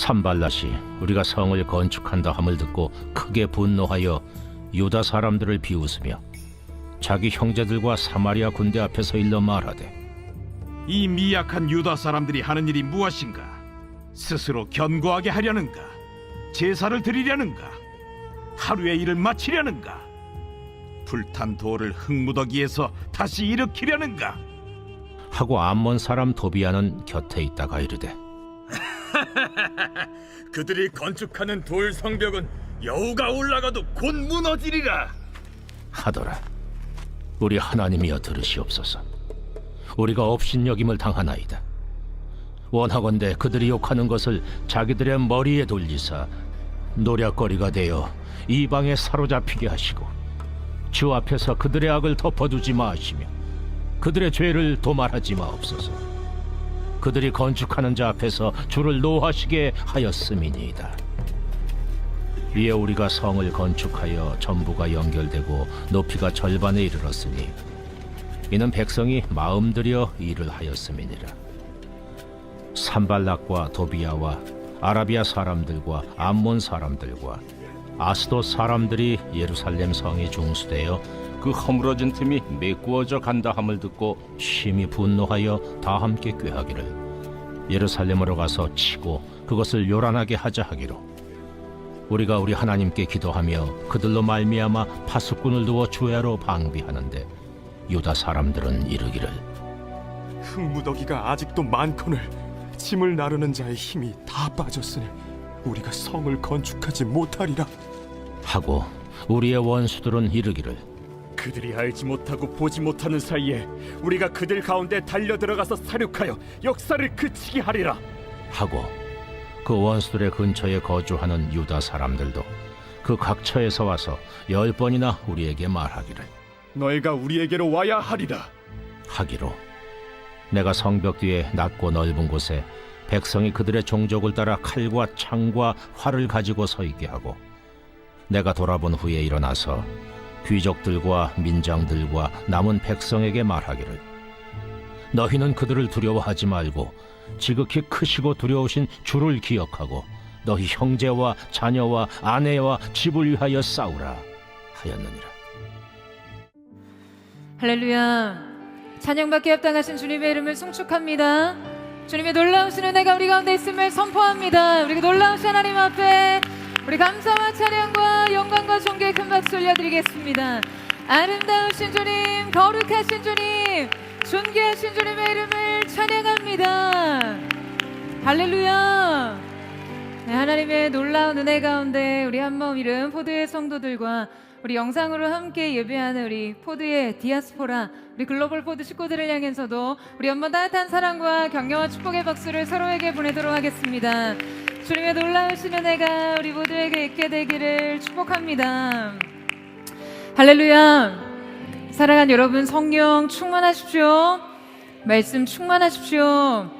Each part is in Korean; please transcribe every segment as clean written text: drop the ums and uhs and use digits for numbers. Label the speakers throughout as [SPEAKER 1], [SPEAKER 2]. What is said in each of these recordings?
[SPEAKER 1] 산발랏이 우리가 성을 건축한다 함을 듣고 크게 분노하여 유다 사람들을 비웃으며 자기 형제들과 사마리아 군대 앞에서 일러 말하되,
[SPEAKER 2] 이 미약한 유다 사람들이 하는 일이 무엇인가? 스스로 견고하게 하려는가? 제사를 드리려는가? 하루의 일을 마치려는가? 불탄 돌을 흙무더기에서 다시 일으키려는가?
[SPEAKER 1] 하고 암몬 사람 도비아는 곁에 있다가 이르되,
[SPEAKER 3] 그들이 건축하는 돌 성벽은 여우가 올라가도 곧 무너지리라
[SPEAKER 1] 하더라. 우리 하나님이여 들으시옵소서. 우리가 업신여김을 당하나이다. 원하건대 그들이 욕하는 것을 자기들의 머리에 돌리사 노략거리가 되어 이방에 사로잡히게 하시고 주 앞에서 그들의 악을 덮어두지 마시며 그들의 죄를 도말하지 마옵소서. 그들이 건축하는 자 앞에서 주를 노하시게 하였음이니이다. 이에 우리가 성을 건축하여 전부가 연결되고 높이가 절반에 이르렀으니 이는 백성이 마음들여 일을 하였음이니라. 산발락과 도비아와 아라비아 사람들과 암몬 사람들과 아스돗 사람들이 예루살렘 성에 중수되어 그 허물어진 틈이 메꾸어져 간다 함을 듣고 심히 분노하여 다 함께 꾀하기를 예루살렘으로 가서 치고 그것을 요란하게 하자 하기로, 우리가 우리 하나님께 기도하며 그들로 말미암아 파수꾼을 두어 주야로 방비하는데 유다 사람들은 이르기를,
[SPEAKER 4] 흙무더기가 아직도 많거늘 짐을 나르는 자의 힘이 다 빠졌으니 우리가 성을 건축하지 못하리라
[SPEAKER 1] 하고 우리의 원수들은 이르기를,
[SPEAKER 3] 그들이 알지 못하고 보지 못하는 사이에 우리가 그들 가운데 달려 들어가서 사륙하여 역사를 그치게 하리라
[SPEAKER 1] 하고 그 원수들의 근처에 거주하는 유다 사람들도 그 각처에서 와서 10번이나 우리에게 말하기를,
[SPEAKER 3] 너희가 우리에게로 와야 하리라
[SPEAKER 1] 하기로 내가 성벽 뒤에 낮고 넓은 곳에 백성이 그들의 종족을 따라 칼과 창과 활을 가지고 서 있게 하고, 내가 돌아본 후에 일어나서 귀족들과 민장들과 남은 백성에게 말하기를, 너희는 그들을 두려워하지 말고 지극히 크시고 두려우신 주를 기억하고 너희 형제와 자녀와 아내와 집을 위하여 싸우라 하였느니라.
[SPEAKER 5] 할렐루야. 찬양받기 합당하신 주님의 이름을 송축합니다. 주님의 놀라우신 은혜가 우리 가운데 있음을 선포합니다. 우리 놀라우신 하나님 앞에 우리 감사와 찬양과 영광과 존귀의 큰 박수 올려드리겠습니다. 아름다우신 주님, 거룩하신 주님, 존귀하신 주님의 이름을 찬양합니다. 할렐루야. 네, 하나님의 놀라운 은혜 가운데 우리 한마음 이름 포드의 성도들과 우리 영상으로 함께 예배하는 우리 포드의 디아스포라, 우리 글로벌 포드 식구들을 향해서도 우리 한번 따뜻한 사랑과 격려와 축복의 박수를 서로에게 보내도록 하겠습니다. 주님의 놀라우신 은혜가 우리 모두에게 있게 되기를 축복합니다. 할렐루야. 사랑하는 여러분, 성령 충만하십시오. 말씀 충만하십시오.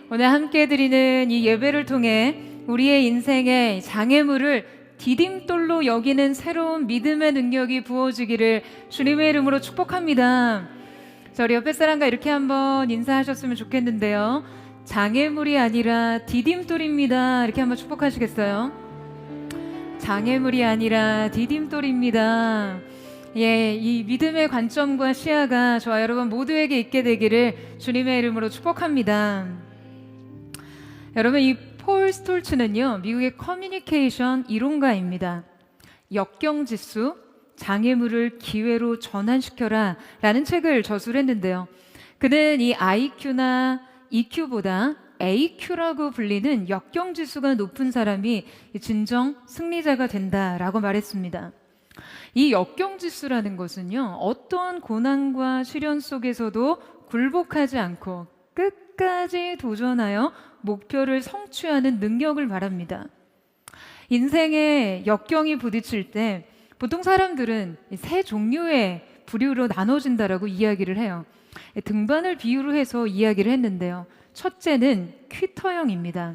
[SPEAKER 5] 오늘 함께 드리는 이 예배를 통해 우리의 인생의 장애물을 디딤돌로 여기는 새로운 믿음의 능력이 부어지기를 주님의 이름으로 축복합니다. 자, 우리 옆에 사람과 이렇게 한번 인사하셨으면 좋겠는데요. 장애물이 아니라 디딤돌입니다. 이렇게 한번 축복하시겠어요? 장애물이 아니라 디딤돌입니다. 예, 이 믿음의 관점과 시야가 저와 여러분 모두에게 있게 되기를 주님의 이름으로 축복합니다. 여러분, 이 폴 스톨츠는요, 미국의 커뮤니케이션 이론가입니다. 역경지수, 장애물을 기회로 전환시켜라 라는 책을 저술을 했는데요. 그는 이 IQ나 EQ보다 AQ라고 불리는 역경지수가 높은 사람이 진정 승리자가 된다라고 말했습니다. 이 역경지수라는 것은요, 어떠한 고난과 시련 속에서도 굴복하지 않고 끝까지 도전하여 목표를 성취하는 능력을 말합니다. 인생에 역경이 부딪힐 때 보통 사람들은 세 종류의 부류로 나눠진다라고 이야기를 해요. 등반을 비유로 해서 이야기를 했는데요. 첫째는 퀴터형입니다.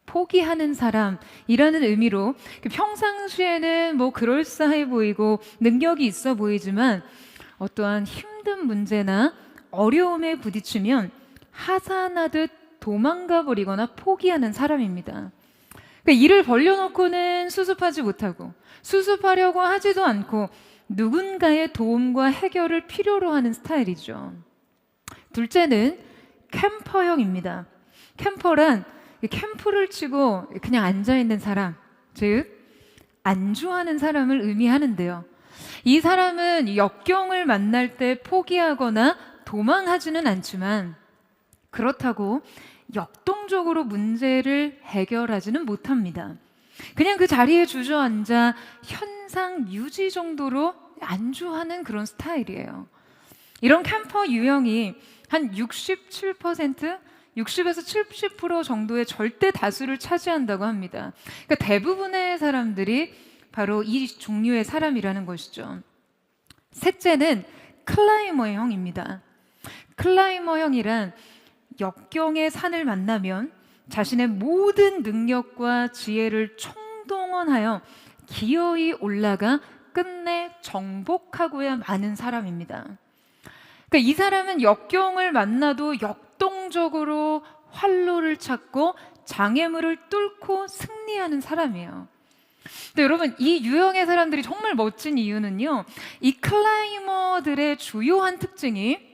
[SPEAKER 5] 포기하는 사람이라는 의미로 평상시에는 뭐 그럴싸해 보이고 능력이 있어 보이지만 어떠한 힘든 문제나 어려움에 부딪히면 하산하듯 도망가 버리거나 포기하는 사람입니다. 그러니까 일을 벌려놓고는 수습하지 못하고 수습하려고 하지도 않고 누군가의 도움과 해결을 필요로 하는 스타일이죠. 둘째는 캠퍼형입니다. 캠퍼란 캠프를 치고 그냥 앉아있는 사람, 즉 안주하는 사람을 의미하는데요. 이 사람은 역경을 만날 때 포기하거나 도망하지는 않지만 그렇다고 역동적으로 문제를 해결하지는 못합니다. 그냥 그 자리에 주저앉아 현상 유지 정도로 안주하는 그런 스타일이에요. 이런 캠퍼 유형이 한 60에서 70% 정도의 절대 다수를 차지한다고 합니다. 그러니까 대부분의 사람들이 바로 이 종류의 사람이라는 것이죠. 셋째는 클라이머형입니다. 클라이머형이란 역경의 산을 만나면 자신의 모든 능력과 지혜를 총동원하여 기어이 올라가 끝내 정복하고야 마는 사람입니다. 그러니까 이 사람은 역경을 만나도 역동적으로 활로를 찾고 장애물을 뚫고 승리하는 사람이에요. 근데 여러분, 이 유형의 사람들이 정말 멋진 이유는요, 이 클라이머들의 주요한 특징이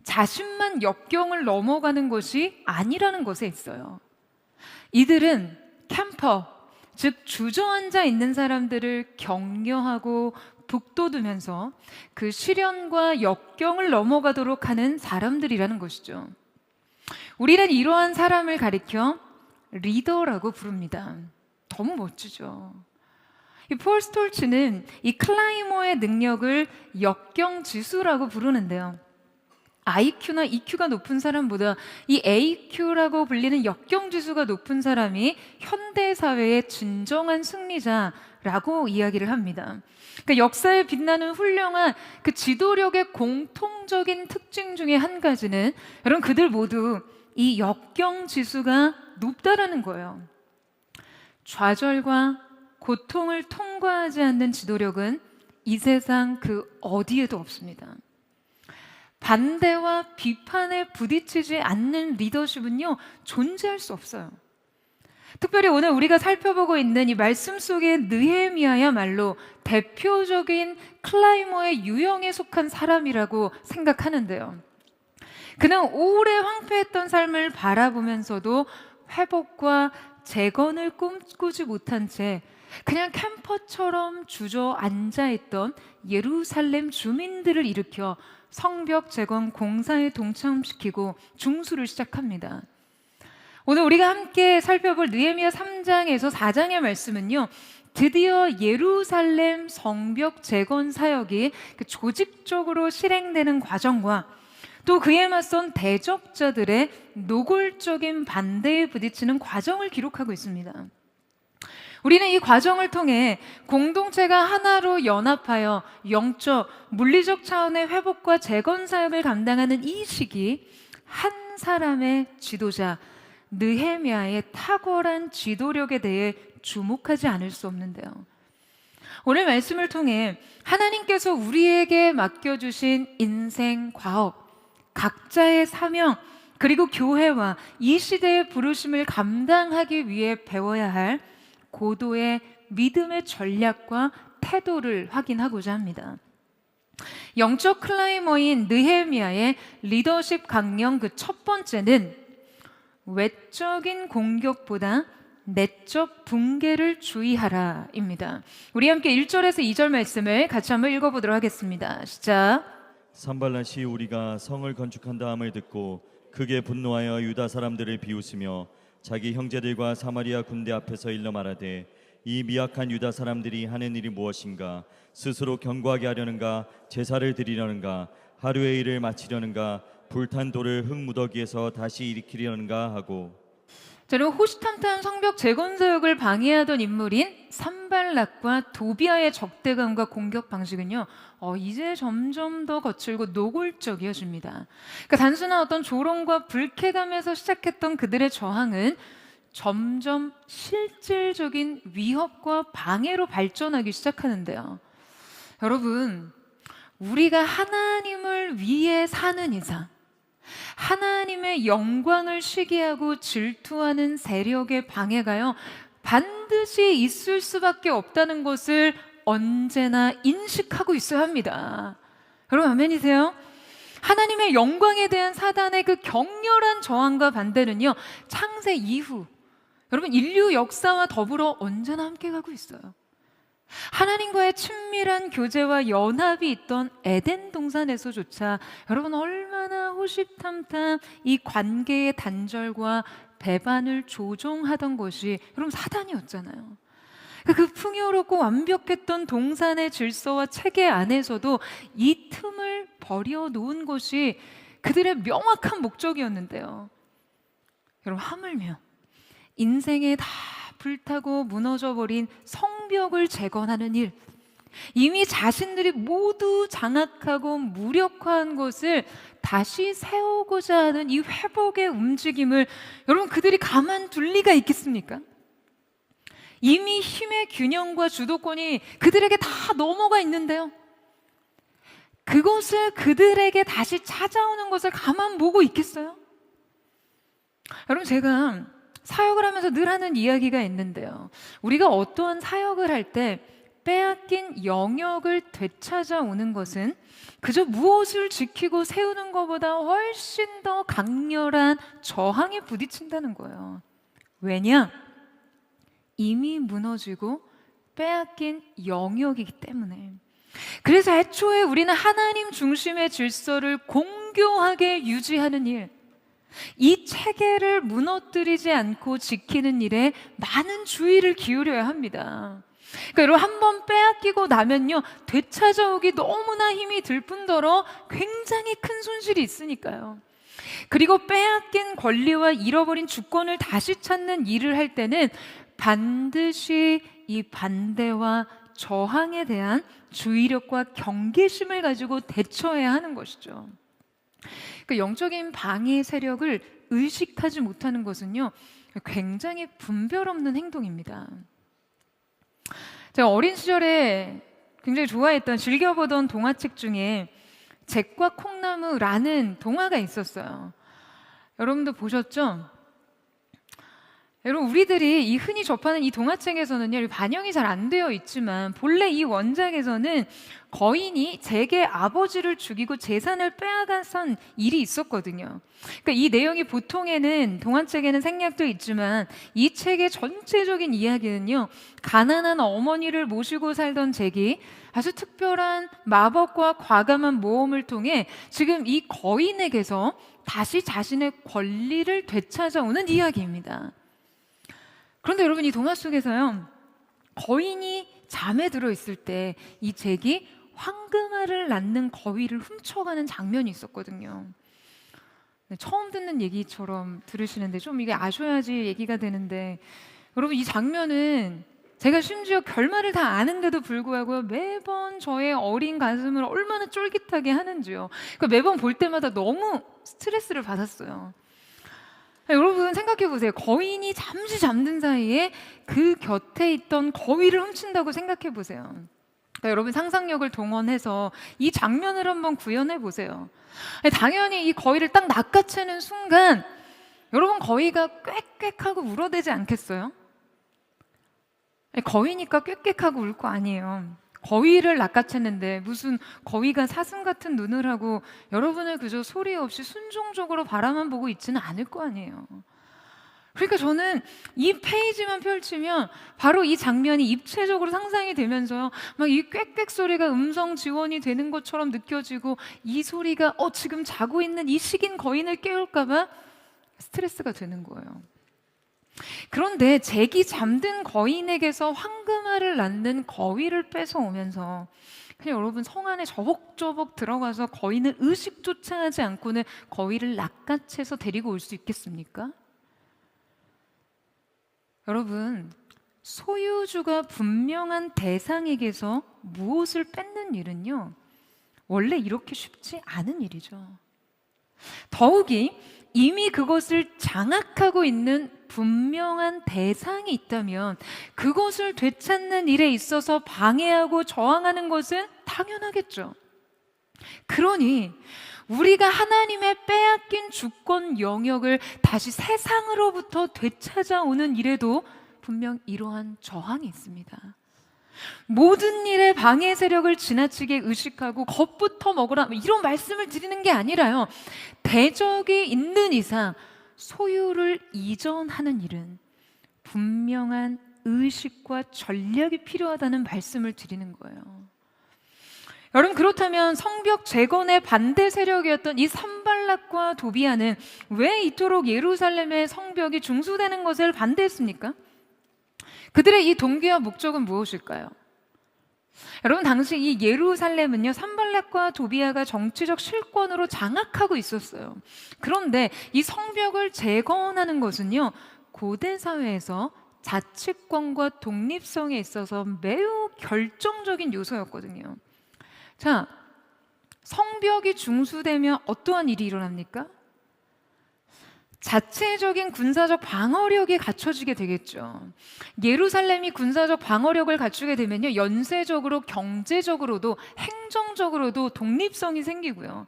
[SPEAKER 5] 자신만 역경을 넘어가는 것이 아니라는 것에 있어요. 이들은 캠퍼, 즉 주저앉아 있는 사람들을 격려하고 북돋우면서 그 시련과 역경을 넘어가도록 하는 사람들이라는 것이죠. 우리는 이러한 사람을 가리켜 리더라고 부릅니다. 너무 멋지죠. 이 폴 스톨츠는 이 클라이머의 능력을 역경 지수라고 부르는데요. IQ나 EQ가 높은 사람보다 이 AQ라고 불리는 역경 지수가 높은 사람이 현대 사회의 진정한 승리자라고 이야기를 합니다. 그러니까 역사에 빛나는 훌륭한 그 지도력의 공통적인 특징 중에 한 가지는 여러분, 그들 모두 이 역경 지수가 높다라는 거예요. 좌절과 고통을 통과하지 않는 지도력은 이 세상 그 어디에도 없습니다. 반대와 비판에 부딪히지 않는 리더십은요, 존재할 수 없어요. 특별히 오늘 우리가 살펴보고 있는 이 말씀 속의 느헤미야야말로 대표적인 클라이머의 유형에 속한 사람이라고 생각하는데요. 그는 오래 황폐했던 삶을 바라보면서도 회복과 재건을 꿈꾸지 못한 채 그냥 캠퍼처럼 주저앉아 있던 예루살렘 주민들을 일으켜 성벽 재건 공사에 동참시키고 중수를 시작합니다. 오늘 우리가 함께 살펴볼 느헤미야 3장에서 4장의 말씀은요, 드디어 예루살렘 성벽 재건 사역이 조직적으로 실행되는 과정과 또 그에 맞선 대적자들의 노골적인 반대에 부딪히는 과정을 기록하고 있습니다. 우리는 이 과정을 통해 공동체가 하나로 연합하여 영적, 물리적 차원의 회복과 재건 사역을 감당하는 이 시기, 한 사람의 지도자 느헤미야의 탁월한 지도력에 대해 주목하지 않을 수 없는데요. 오늘 말씀을 통해 하나님께서 우리에게 맡겨주신 인생 과업, 각자의 사명, 그리고 교회와 이 시대의 부르심을 감당하기 위해 배워야 할 고도의 믿음의 전략과 태도를 확인하고자 합니다. 영적 클라이머인 느헤미야의 리더십 강령 그 첫 번째는 외적인 공격보다 내적 붕괴를 주의하라입니다. 우리 함께 1절에서 2절 말씀을 같이 한번 읽어보도록 하겠습니다. 시작.
[SPEAKER 6] 산발랏이 우리가 성을 건축한다 함을 듣고 크게 분노하여 유다 사람들을 비웃으며 자기 형제들과 사마리아 군대 앞에서 일러 말하되 이 미약한 유다 사람들이 하는 일이 무엇인가? 스스로 견고하게 하려는가? 제사를 드리려는가? 하루의 일을 마치려는가? 불탄 돌을 흙무더기에서 다시 일으키려는가 하고.
[SPEAKER 5] 저는 호시탐탐 성벽 재건 사역을 방해하던 인물인 산발락과 도비아의 적대감과 공격 방식은요, 이제 점점 더 거칠고 노골적이어집니다. 그러니까 단순한 어떤 조롱과 불쾌감에서 시작했던 그들의 저항은 점점 실질적인 위협과 방해로 발전하기 시작하는데요. 여러분, 우리가 하나님을 위해 사는 이상 하나님의 영광을 시기하고 질투하는 세력의 방해가요, 반드시 있을 수밖에 없다는 것을 언제나 인식하고 있어야 합니다. 여러분 아멘이세요? 하나님의 영광에 대한 사단의 그 격렬한 저항과 반대는요, 창세 이후 여러분 인류 역사와 더불어 언제나 함께 가고 있어요. 하나님과의 친밀한 교제와 연합이 있던 에덴 동산에서조차 여러분 얼마나 호시탐탐 이 관계의 단절과 배반을 조종하던 것이 여러분 사단이었잖아요. 그 풍요롭고 완벽했던 동산의 질서와 체계 안에서도 이 틈을 버려놓은 것이 그들의 명확한 목적이었는데요. 여러분 하물며 인생에 다 불타고 무너져버린 성벽을 재건하는 일, 이미 자신들이 모두 장악하고 무력화한 것을 다시 세우고자 하는 이 회복의 움직임을 여러분 그들이 가만둘 리가 있겠습니까? 이미 힘의 균형과 주도권이 그들에게 다 넘어가 있는데요, 그것을 그들에게 다시 찾아오는 것을 가만 보고 있겠어요? 여러분 제가 사역을 하면서 늘 하는 이야기가 있는데요, 우리가 어떠한 사역을 할 때 빼앗긴 영역을 되찾아오는 것은 그저 무엇을 지키고 세우는 것보다 훨씬 더 강렬한 저항에 부딪힌다는 거예요. 왜냐? 이미 무너지고 빼앗긴 영역이기 때문에. 그래서 애초에 우리는 하나님 중심의 질서를 공교하게 유지하는 일, 이 체계를 무너뜨리지 않고 지키는 일에 많은 주의를 기울여야 합니다. 그러니까 여러분 한번 빼앗기고 나면요, 되찾아오기 너무나 힘이 들 뿐더러 굉장히 큰 손실이 있으니까요. 그리고 빼앗긴 권리와 잃어버린 주권을 다시 찾는 일을 할 때는 반드시 이 반대와 저항에 대한 주의력과 경계심을 가지고 대처해야 하는 것이죠. 그 영적인 방해 세력을 의식하지 못하는 것은요, 굉장히 분별 없는 행동입니다. 제가 어린 시절에 굉장히 좋아했던, 즐겨보던 동화책 중에 잭과 콩나무라는 동화가 있었어요. 여러분도 보셨죠? 여러분 우리들이 이 흔히 접하는 이 동화책에서는요, 반영이 잘 안 되어 있지만 본래 이 원작에서는 거인이 잭의 아버지를 죽이고 재산을 빼앗은 일이 있었거든요. 그러니까 이 내용이 보통에는 동화책에는 생략되어 있지만 이 책의 전체적인 이야기는요, 가난한 어머니를 모시고 살던 잭이 아주 특별한 마법과 과감한 모험을 통해 지금 이 거인에게서 다시 자신의 권리를 되찾아오는 이야기입니다. 그런데 여러분 이 동화 속에서요, 거인이 잠에 들어있을 때 이 잭이 황금알을 낳는 거위를 훔쳐가는 장면이 있었거든요. 네, 처음 듣는 얘기처럼 들으시는데 좀 이게 아셔야지 얘기가 되는데, 여러분 이 장면은 제가 심지어 결말을 다 아는데도 불구하고 매번 저의 어린 가슴을 얼마나 쫄깃하게 하는지요. 그러니까 매번 볼 때마다 너무 스트레스를 받았어요. 여러분 생각해 보세요. 거인이 잠시 잠든 사이에 그 곁에 있던 거위를 훔친다고 생각해 보세요. 그러니까 여러분 상상력을 동원해서 이 장면을 한번 구현해 보세요. 당연히 이 거위를 딱 낚아채는 순간 여러분 거위가 꽥꽥하고 울어대지 않겠어요? 거위니까 꽥꽥하고 울 거 아니에요. 거위를 낚아챘는데 무슨 거위가 사슴 같은 눈을 하고 여러분을 그저 소리 없이 순종적으로 바라만 보고 있지는 않을 거 아니에요. 그러니까 저는 이 페이지만 펼치면 바로 이 장면이 입체적으로 상상이 되면서요, 막 이 꽥꽥 소리가 음성 지원이 되는 것처럼 느껴지고, 이 소리가 지금 자고 있는 이 식인 거인을 깨울까봐 스트레스가 되는 거예요. 그런데 잭이 잠든 거인에게서 황금알을 낳는 거위를 뺏어오면서 그냥 여러분 성 안에 저벅저벅 들어가서 거인을 의식조차 하지 않고는 거위를 낚아채서 데리고 올 수 있겠습니까? 여러분, 소유주가 분명한 대상에게서 무엇을 뺏는 일은요, 원래 이렇게 쉽지 않은 일이죠. 더욱이 이미 그것을 장악하고 있는 분명한 대상이 있다면 그것을 되찾는 일에 있어서 방해하고 저항하는 것은 당연하겠죠. 그러니 우리가 하나님의 빼앗긴 주권 영역을 다시 세상으로부터 되찾아오는 일에도 분명 이러한 저항이 있습니다. 모든 일에 방해 세력을 지나치게 의식하고 겁부터 먹으라 이런 말씀을 드리는 게 아니라요. 대적이 있는 이상 소유를 이전하는 일은 분명한 의식과 전략이 필요하다는 말씀을 드리는 거예요. 여러분, 그렇다면 성벽 재건의 반대 세력이었던 이 산발락과 도비아는 왜 이토록 예루살렘의 성벽이 중수되는 것을 반대했습니까? 그들의 이 동기와 목적은 무엇일까요? 여러분, 당시 이 예루살렘은요, 산발락과 도비아가 정치적 실권으로 장악하고 있었어요. 그런데 이 성벽을 재건하는 것은요, 고대 사회에서 자치권과 독립성에 있어서 매우 결정적인 요소였거든요. 자, 성벽이 중수되면 어떠한 일이 일어납니까? 자체적인 군사적 방어력이 갖춰지게 되겠죠. 예루살렘이 군사적 방어력을 갖추게 되면요, 연쇄적으로 경제적으로도 행정적으로도 독립성이 생기고요.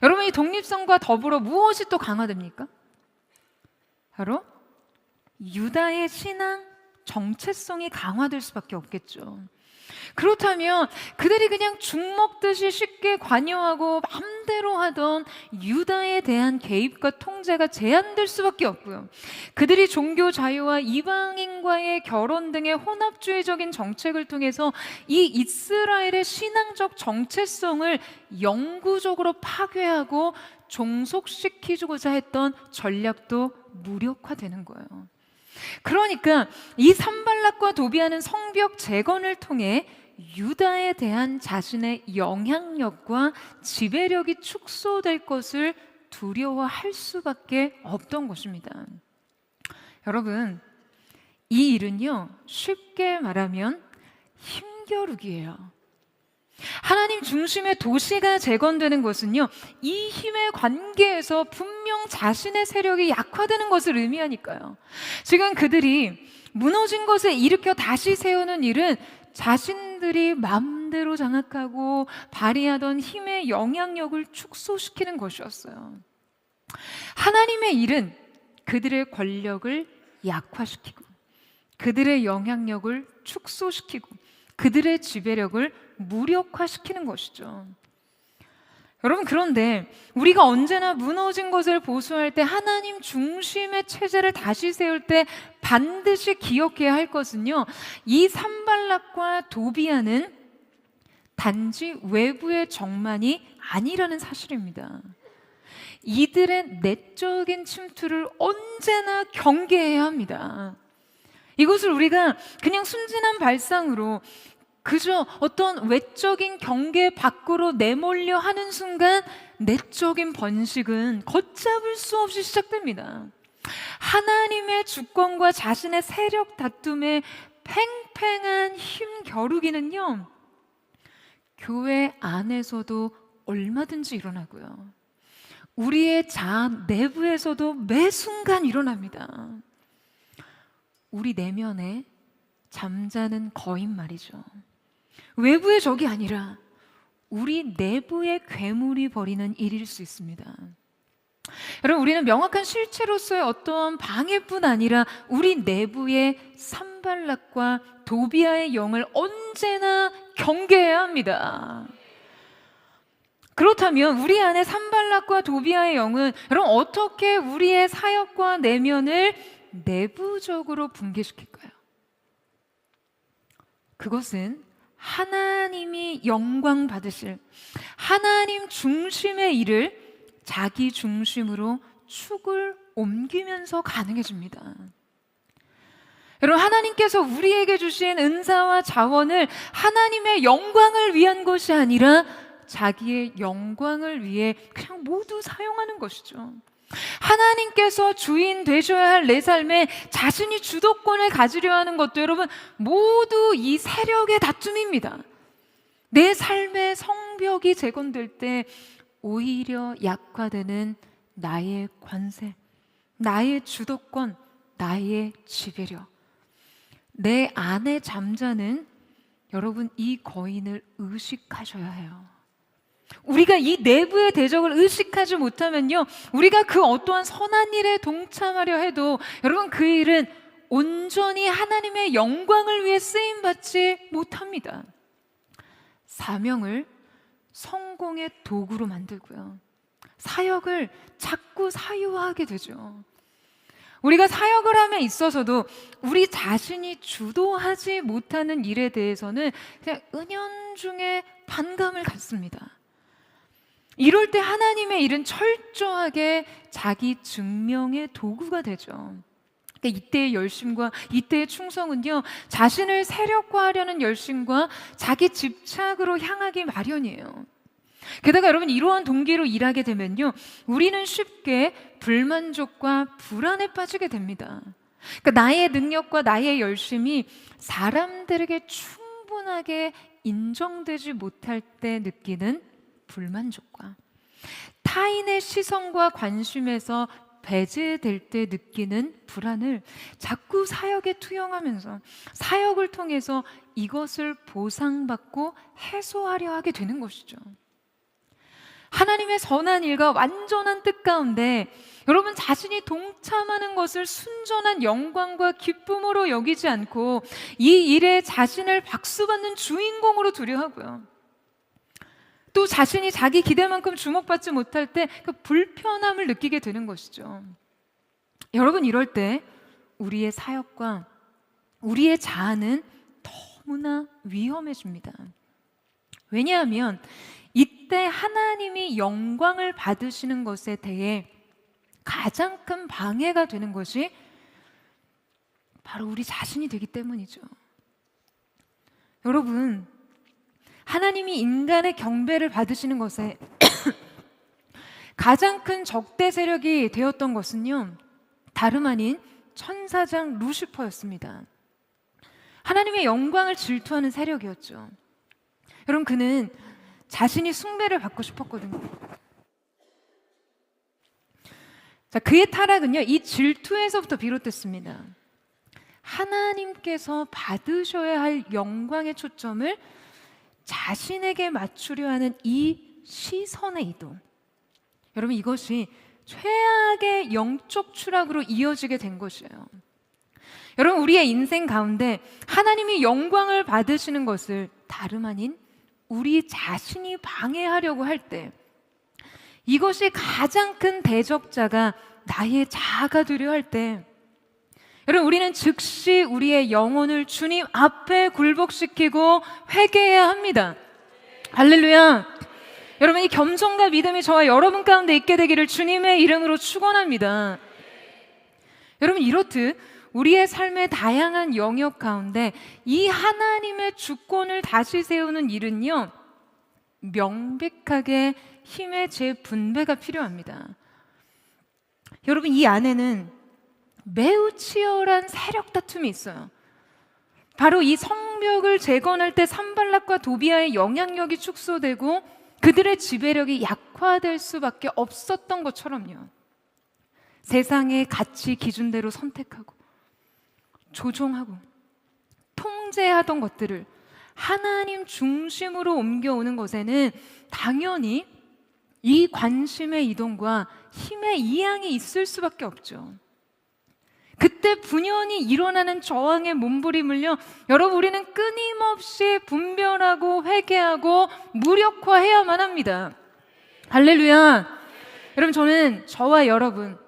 [SPEAKER 5] 여러분, 이 독립성과 더불어 무엇이 또 강화됩니까? 바로 유다의 신앙 정체성이 강화될 수밖에 없겠죠. 그렇다면 그들이 그냥 죽 먹듯이 쉽게 관여하고 마음대로 하던 유다에 대한 개입과 통제가 제한될 수밖에 없고요. 그들이 종교 자유와 이방인과의 결혼 등의 혼합주의적인 정책을 통해서 이 이스라엘의 신앙적 정체성을 영구적으로 파괴하고 종속시키고자 했던 전략도 무력화되는 거예요. 그러니까 이 산발락과 도비아는 성벽 재건을 통해 유다에 대한 자신의 영향력과 지배력이 축소될 것을 두려워할 수밖에 없던 것입니다. 여러분, 이 일은요, 쉽게 말하면 힘겨루기예요. 하나님 중심의 도시가 재건되는 것은요, 이 힘의 관계에서 분명 자신의 세력이 약화되는 것을 의미하니까요. 지금 그들이 무너진 것을 일으켜 다시 세우는 일은 자신들이 마음대로 장악하고 발휘하던 힘의 영향력을 축소시키는 것이었어요. 하나님의 일은 그들의 권력을 약화시키고 그들의 영향력을 축소시키고 그들의 지배력을 무력화시키는 것이죠. 여러분, 그런데 우리가 언제나 무너진 것을 보수할 때, 하나님 중심의 체제를 다시 세울 때 반드시 기억해야 할 것은요, 이 산발락과 도비아는 단지 외부의 적만이 아니라는 사실입니다. 이들의 내적인 침투를 언제나 경계해야 합니다. 이것을 우리가 그냥 순진한 발상으로 그저 어떤 외적인 경계 밖으로 내몰려 하는 순간 내적인 번식은 걷잡을 수 없이 시작됩니다. 하나님의 주권과 자신의 세력 다툼의 팽팽한 힘 겨루기는요, 교회 안에서도 얼마든지 일어나고요, 우리의 자아 내부에서도 매 순간 일어납니다. 우리 내면에 잠자는 거인 말이죠. 외부의 적이 아니라 우리 내부의 괴물이 벌이는 일일 수 있습니다. 여러분, 우리는 명확한 실체로서의 어떤 방해뿐 아니라 우리 내부의 산발락과 도비아의 영을 언제나 경계해야 합니다. 그렇다면 우리 안에 산발락과 도비아의 영은 여러분 어떻게 우리의 사역과 내면을 내부적으로 붕괴시킬까요? 그것은 하나님이 영광 받으실 하나님 중심의 일을 자기 중심으로 축을 옮기면서 가능해집니다. 여러분, 하나님께서 우리에게 주신 은사와 자원을 하나님의 영광을 위한 것이 아니라 자기의 영광을 위해 그냥 모두 사용하는 것이죠. 하나님께서 주인 되셔야 할 내 삶에 자신이 주도권을 가지려 하는 것도 여러분 모두 이 세력의 다툼입니다. 내 삶의 성벽이 재건될 때 오히려 약화되는 나의 관세, 나의 주도권, 나의 지배력, 내 안에 잠자는 여러분 이 거인을 의식하셔야 해요. 우리가 이 내부의 대적을 의식하지 못하면요, 우리가 그 어떠한 선한 일에 동참하려 해도 여러분 그 일은 온전히 하나님의 영광을 위해 쓰임 받지 못합니다. 사명을 성공의 도구로 만들고요. 사역을 자꾸 사유화하게 되죠. 우리가 사역을 함에 있어서도 우리 자신이 주도하지 못하는 일에 대해서는 그냥 은연중에 반감을 갖습니다. 이럴 때 하나님의 일은 철저하게 자기 증명의 도구가 되죠. 그러니까 이때의 열심과 이때의 충성은요, 자신을 세력화하려는 열심과 자기 집착으로 향하기 마련이에요. 게다가 여러분, 이러한 동기로 일하게 되면요, 우리는 쉽게 불만족과 불안에 빠지게 됩니다. 그러니까 나의 능력과 나의 열심이 사람들에게 충분하게 인정되지 못할 때 느끼는 불만족과 타인의 시선과 관심에서 배제될 때 느끼는 불안을 자꾸 사역에 투영하면서 사역을 통해서 이것을 보상받고 해소하려 하게 되는 것이죠. 하나님의 선한 일과 완전한 뜻 가운데 여러분 자신이 동참하는 것을 순전한 영광과 기쁨으로 여기지 않고 이 일에 자신을 박수받는 주인공으로 두려 하고요. 또 자신이 자기 기대만큼 주목받지 못할 때 그 불편함을 느끼게 되는 것이죠. 여러분, 이럴 때 우리의 사역과 우리의 자아는 너무나 위험해집니다. 왜냐하면 이때 하나님이 영광을 받으시는 것에 대해 가장 큰 방해가 되는 것이 바로 우리 자신이 되기 때문이죠. 여러분, 하나님이 인간의 경배를 받으시는 것에 가장 큰 적대 세력이 되었던 것은요, 다름 아닌 천사장 루시퍼였습니다. 하나님의 영광을 질투하는 세력이었죠. 여러분, 그는 자신이 숭배를 받고 싶었거든요. 자, 그의 타락은요, 이 질투에서부터 비롯됐습니다. 하나님께서 받으셔야 할 영광의 초점을 자신에게 맞추려 하는 이 시선의 이동. 여러분, 이것이 최악의 영적 추락으로 이어지게 된 것이에요. 여러분, 우리의 인생 가운데 하나님이 영광을 받으시는 것을 다름 아닌 우리 자신이 방해하려고 할 때 이것이 가장 큰 대적자가 나의 자아가 되려 할 때 여러분, 우리는 즉시 우리의 영혼을 주님 앞에 굴복시키고 회개해야 합니다. 할렐루야. 여러분, 이 겸손과 믿음이 저와 여러분 가운데 있게 되기를 주님의 이름으로 축원합니다. 여러분, 이렇듯 우리의 삶의 다양한 영역 가운데 이 하나님의 주권을 다시 세우는 일은요, 명백하게 힘의 재분배가 필요합니다. 여러분, 이 안에는 매우 치열한 세력 다툼이 있어요. 바로 이 성벽을 재건할 때 산발락과 도비아의 영향력이 축소되고 그들의 지배력이 약화될 수밖에 없었던 것처럼요, 세상의 가치 기준대로 선택하고 조종하고 통제하던 것들을 하나님 중심으로 옮겨오는 것에는 당연히 이 관심의 이동과 힘의 이양이 있을 수밖에 없죠. 그때 분연히 일어나는 저항의 몸부림을요, 여러분, 우리는 끊임없이 분별하고 회개하고 무력화해야만 합니다. 할렐루야. 여러분, 저는 저와 여러분,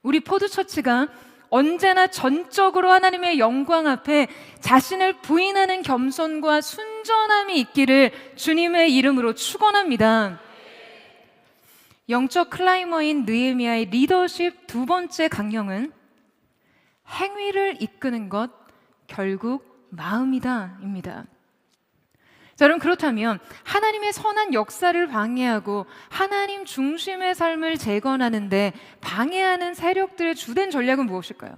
[SPEAKER 5] 우리 포도처치가 언제나 전적으로 하나님의 영광 앞에 자신을 부인하는 겸손과 순전함이 있기를 주님의 이름으로 축원합니다. 영적 클라이머인 느헤미야의 리더십 두 번째 강령은 행위를 이끄는 것, 결국 마음이다 입니다. 자, 여러분, 그렇다면 하나님의 선한 역사를 방해하고 하나님 중심의 삶을 재건하는데 방해하는 세력들의 주된 전략은 무엇일까요?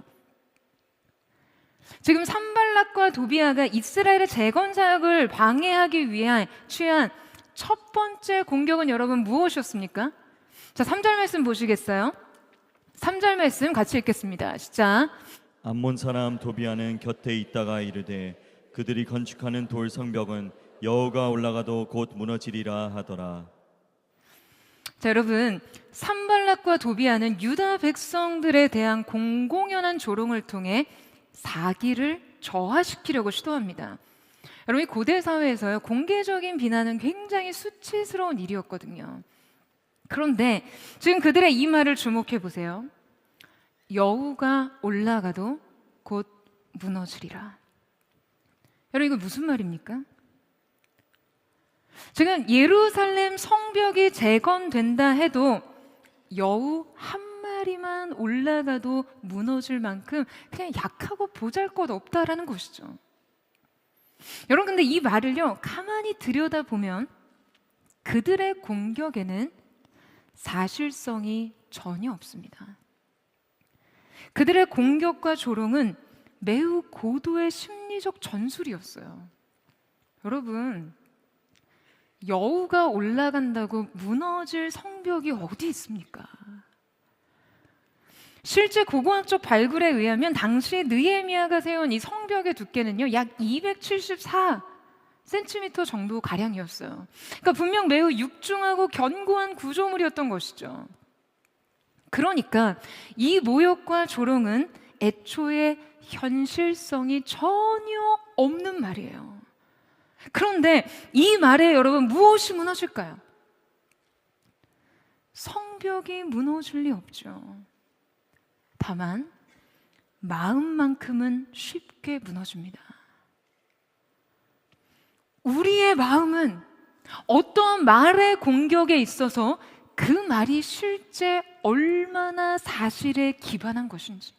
[SPEAKER 5] 지금 산발락과 도비아가 이스라엘의 재건 사역을 방해하기 위해 취한 첫 번째 공격은 여러분 무엇이었습니까? 자, 3절 말씀 보시겠어요? 3절 말씀 같이 읽겠습니다. 시작.
[SPEAKER 6] 암몬 사람 도비아는 곁에 있다가 이르되 그들이 건축하는 돌 성벽은 여호가 올라가도 곧 무너지리라 하더라.
[SPEAKER 5] 자, 여러분, 산발락과 도비아는 유다 백성들에 대한 공공연한 조롱을 통해 사기를 저하시키려고 시도합니다. 여러분, 이 고대 사회에서요, 공개적인 비난은 굉장히 수치스러운 일이었거든요. 그런데 지금 그들의 이 말을 주목해 보세요. 여우가 올라가도 곧 무너지리라. 여러분, 이거 무슨 말입니까? 지금 예루살렘 성벽이 재건된다 해도 여우 한 마리만 올라가도 무너질 만큼 그냥 약하고 보잘것없다라는 것이죠. 여러분, 근데 이 말을요, 가만히 들여다보면 그들의 공격에는 사실성이 전혀 없습니다. 그들의 공격과 조롱은 매우 고도의 심리적 전술이었어요. 여러분, 여우가 올라간다고 무너질 성벽이 어디 있습니까? 실제 고고학적 발굴에 의하면 당시 느헤미야가 세운 이 성벽의 두께는요, 약 274cm 정도 가량이었어요. 그러니까 분명 매우 육중하고 견고한 구조물이었던 것이죠. 그러니까 이 모욕과 조롱은 애초에 현실성이 전혀 없는 말이에요. 그런데 이 말에 여러분, 무엇이 무너질까요? 성벽이 무너질 리 없죠. 다만 마음만큼은 쉽게 무너집니다. 우리의 마음은 어떠한 말의 공격에 있어서 그 말이 실제 얼마나 사실에 기반한 것인지,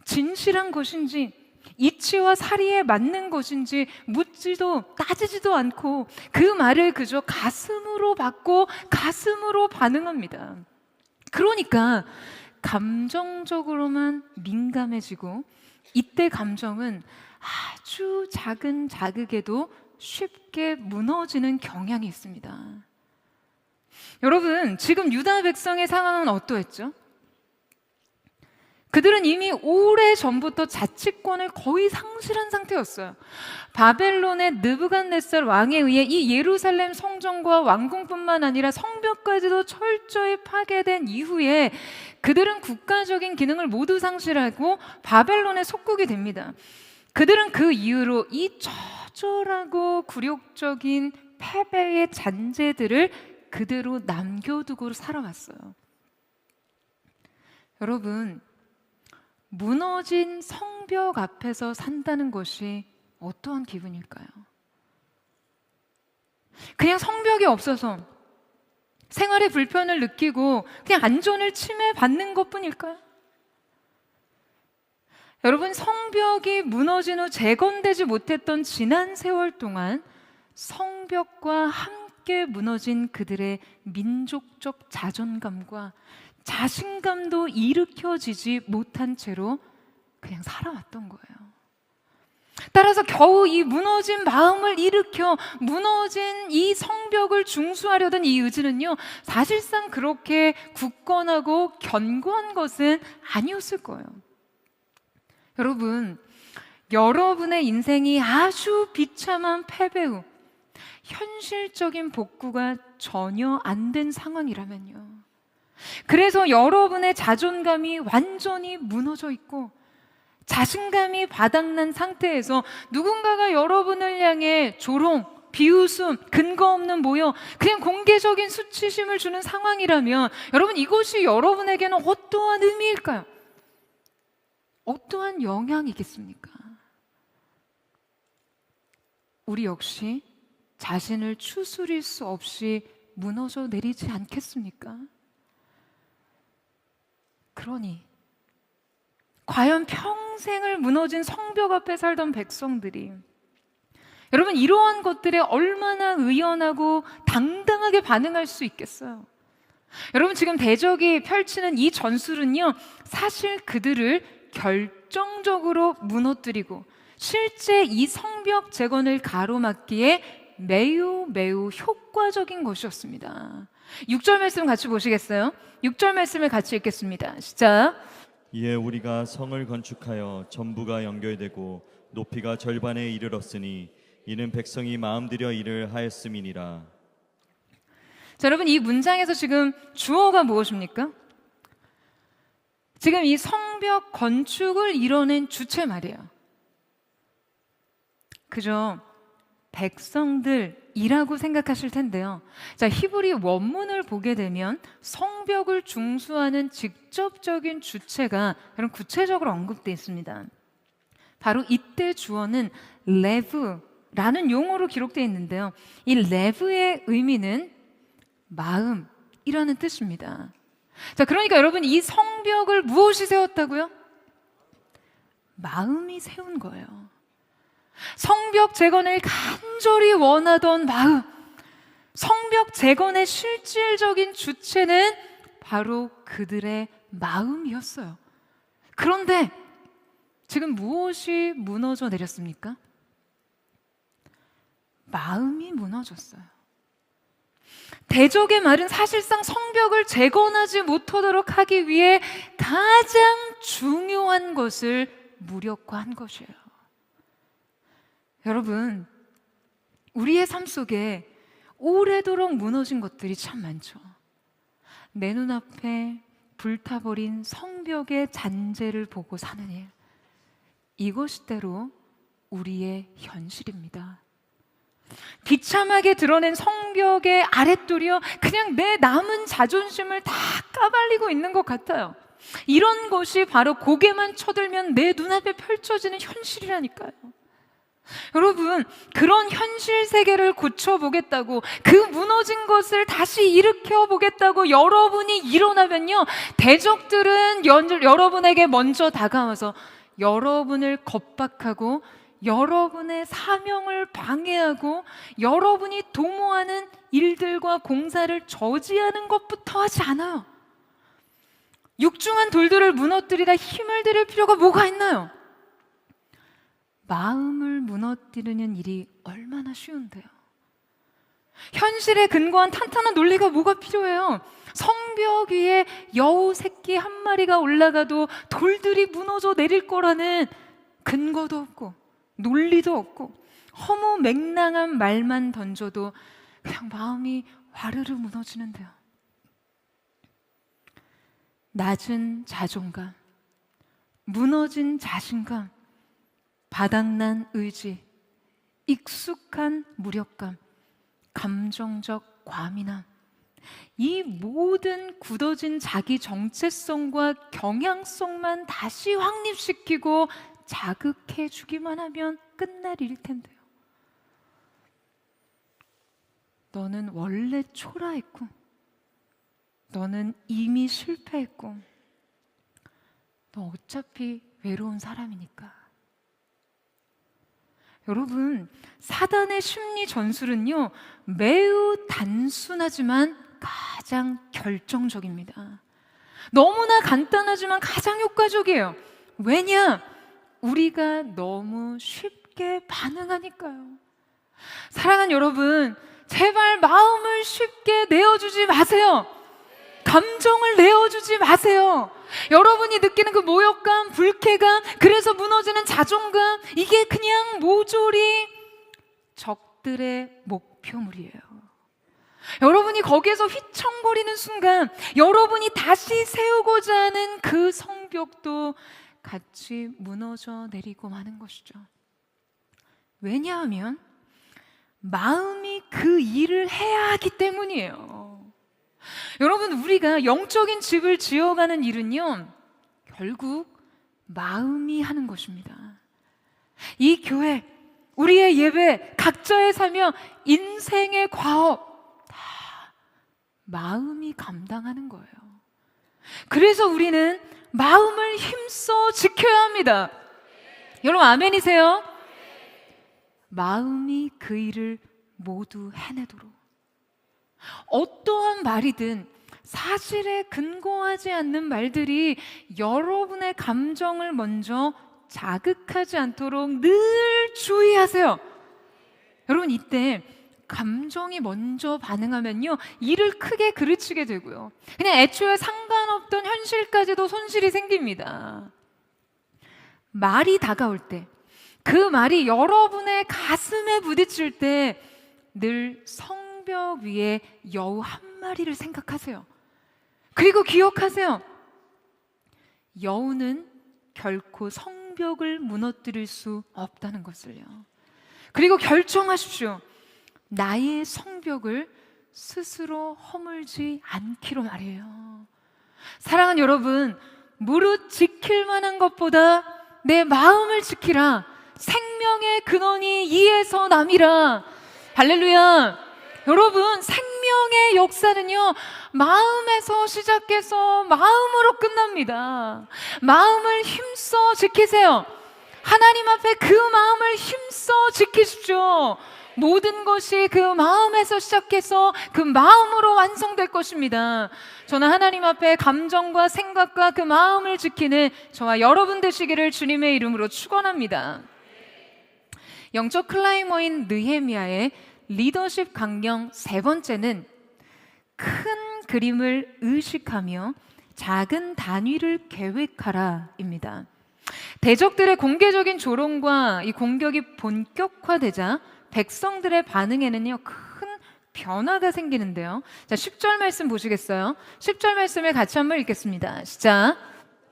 [SPEAKER 5] 진실한 것인지, 이치와 사리에 맞는 것인지 묻지도 따지지도 않고 그 말을 그저 가슴으로 받고 가슴으로 반응합니다. 그러니까 감정적으로만 민감해지고, 이때 감정은 아주 작은 자극에도 쉽게 무너지는 경향이 있습니다. 여러분, 지금 유다 백성의 상황은 어떠했죠? 그들은 이미 오래전부터 자치권을 거의 상실한 상태였어요. 바벨론의 느부갓네살 왕에 의해 이 예루살렘 성전과 왕궁뿐만 아니라 성벽까지도 철저히 파괴된 이후에 그들은 국가적인 기능을 모두 상실하고 바벨론의 속국이 됩니다. 그들은 그 이후로 이 처절하고 굴욕적인 패배의 잔재들을 그대로 남겨두고 살아왔어요. 여러분, 무너진 성벽 앞에서 산다는 것이 어떠한 기분일까요? 그냥 성벽이 없어서 생활에 불편을 느끼고 그냥 안전을 침해받는 것뿐일까요? 여러분, 성벽이 무너진 후 재건되지 못했던 지난 세월 동안 성벽과 함께 무너진 그들의 민족적 자존감과 자신감도 일으켜지지 못한 채로 그냥 살아왔던 거예요. 따라서 겨우 이 무너진 마음을 일으켜 무너진 이 성벽을 중수하려던 이 의지는요, 사실상 그렇게 굳건하고 견고한 것은 아니었을 거예요. 여러분, 여러분의 인생이 아주 비참한 패배 후 현실적인 복구가 전혀 안 된 상황이라면요, 그래서 여러분의 자존감이 완전히 무너져 있고 자신감이 바닥난 상태에서 누군가가 여러분을 향해 조롱, 비웃음, 근거 없는 모욕, 그냥 공개적인 수치심을 주는 상황이라면 여러분, 이것이 여러분에게는 어떠한 의미일까요? 어떠한 영향이겠습니까? 우리 역시 자신을 추스릴 수 없이 무너져 내리지 않겠습니까? 그러니 과연 평생을 무너진 성벽 앞에 살던 백성들이, 여러분, 이러한 것들에 얼마나 의연하고 당당하게 반응할 수 있겠어요? 여러분, 지금 대적이 펼치는 이 전술은요, 사실 그들을 결정적으로 무너뜨리고 실제 이 성벽 재건을 가로막기에 매우 효과적인 것이었습니다. 6절 말씀 같이 보시겠어요? 6절 말씀을 같이 읽겠습니다. 시작.
[SPEAKER 6] 이에 우리가 성을 건축하여 전부가 연결되고 높이가 절반에 이르렀으니 이는 백성이 마음들여 일을 하였음이니라.
[SPEAKER 5] 자, 여러분, 이 문장에서 지금 주어가 무엇입니까? 지금 이 성벽 성벽 건축을 이뤄낸 주체 말이에요. 그죠? 백성들이라고 생각하실 텐데요. 자, 히브리 원문을 보게 되면 성벽을 중수하는 직접적인 주체가 여러분 구체적으로 언급되어 있습니다. 바로 이때 주어는 레브라는 용어로 기록되어 있는데요. 이 레브의 의미는 마음이라는 뜻입니다. 자, 그러니까 여러분 이 성벽을 무엇이 세웠다고요? 마음이 세운 거예요. 성벽 재건을 간절히 원하던 마음, 성벽 재건의 실질적인 주체는 바로 그들의 마음이었어요. 그런데 지금 무엇이 무너져 내렸습니까? 마음이 무너졌어요. 대적의 말은 사실상 성벽을 재건하지 못하도록 하기 위해 가장 중요한 것을 무력화한 것이에요. 여러분, 우리의 삶 속에 오래도록 무너진 것들이 참 많죠. 내 눈앞에 불타버린 성벽의 잔재를 보고 사는 일, 이것이 때로 우리의 현실입니다. 비참하게 드러낸 성벽의 아랫돌이요, 그냥 내 남은 자존심을 다 까발리고 있는 것 같아요. 이런 것이 바로 고개만 쳐들면 내 눈앞에 펼쳐지는 현실이라니까요. 여러분, 그런 현실 세계를 고쳐보겠다고, 그 무너진 것을 다시 일으켜보겠다고 여러분이 일어나면요, 대적들은 여러분에게 먼저 다가와서 여러분을 겁박하고 여러분의 사명을 방해하고 여러분이 도모하는 일들과 공사를 저지하는 것부터 하지 않아요. 육중한 돌들을 무너뜨리다 힘을 들일 필요가 뭐가 있나요? 마음을 무너뜨리는 일이 얼마나 쉬운데요. 현실에 근거한 탄탄한 논리가 뭐가 필요해요? 성벽 위에 여우 새끼 한 마리가 올라가도 돌들이 무너져 내릴 거라는 근거도 없고 논리도 없고 허무맹랑한 말만 던져도 그냥 마음이 와르르 무너지는데요. 낮은 자존감, 무너진 자신감, 바닥난 의지, 익숙한 무력감, 감정적 과민함, 이 모든 굳어진 자기 정체성과 경향성만 다시 확립시키고 자극해 주기만 하면 끝날 일일 텐데요. 너는 원래 초라했고, 너는 이미 실패했고, 너 어차피 외로운 사람이니까. 여러분, 사단의 심리 전술은요, 매우 단순하지만 가장 결정적입니다. 너무나 간단하지만 가장 효과적이에요. 왜냐? 우리가 너무 쉽게 반응하니까요. 사랑하는 여러분, 제발 마음을 쉽게 내어주지 마세요. 감정을 내어주지 마세요. 여러분이 느끼는 그 모욕감, 불쾌감, 그래서 무너지는 자존감, 이게 그냥 모조리 적들의 목표물이에요. 여러분이 거기에서 휘청거리는 순간 여러분이 다시 세우고자 하는 그 성벽도 같이 무너져 내리고 마는 것이죠. 왜냐하면 마음이 그 일을 해야 하기 때문이에요. 여러분, 우리가 영적인 집을 지어가는 일은요, 결국 마음이 하는 것입니다. 이 교회, 우리의 예배, 각자의 사명, 인생의 과업 다 마음이 감당하는 거예요. 그래서 우리는 마음을 힘써 지켜야 합니다. 여러분 아멘이세요? 마음이 그 일을 모두 해내도록, 어떠한 말이든 사실에 근거하지 않는 말들이 여러분의 감정을 먼저 자극하지 않도록 늘 주의하세요. 여러분, 이때 감정이 먼저 반응하면요, 일을 크게 그르치게 되고요, 그냥 애초에 상관없던 현실까지도 손실이 생깁니다. 말이 다가올 때, 그 말이 여러분의 가슴에 부딪힐 때 늘 성벽 위에 여우 한 마리를 생각하세요. 그리고 기억하세요. 여우는 결코 성벽을 무너뜨릴 수 없다는 것을요. 그리고 결정하십시오. 나의 성벽을 스스로 허물지 않기로 말이에요. 사랑하는 여러분, 무릇 지킬 만한 것보다 내 마음을 지키라. 생명의 근원이 이에서 남이라. 할렐루야. 여러분, 생명의 역사는요, 마음에서 시작해서 마음으로 끝납니다. 마음을 힘써 지키세요. 하나님 앞에 그 마음을 힘써 지키십시오. 모든 것이 그 마음에서 시작해서 그 마음으로 완성될 것입니다. 저는 하나님 앞에 감정과 생각과 그 마음을 지키는 저와 여러분 되시기를 주님의 이름으로 축원합니다. 영적 클라이머인 느헤미야의 리더십 강령 세 번째는 큰 그림을 의식하며 작은 단위를 계획하라입니다. 대적들의 공개적인 조롱과 이 공격이 본격화되자 백성들의 반응에는요, 큰 변화가 생기는데요. 자, 10절 말씀 보시겠어요? 10절 말씀을 같이 한번 읽겠습니다. 시작.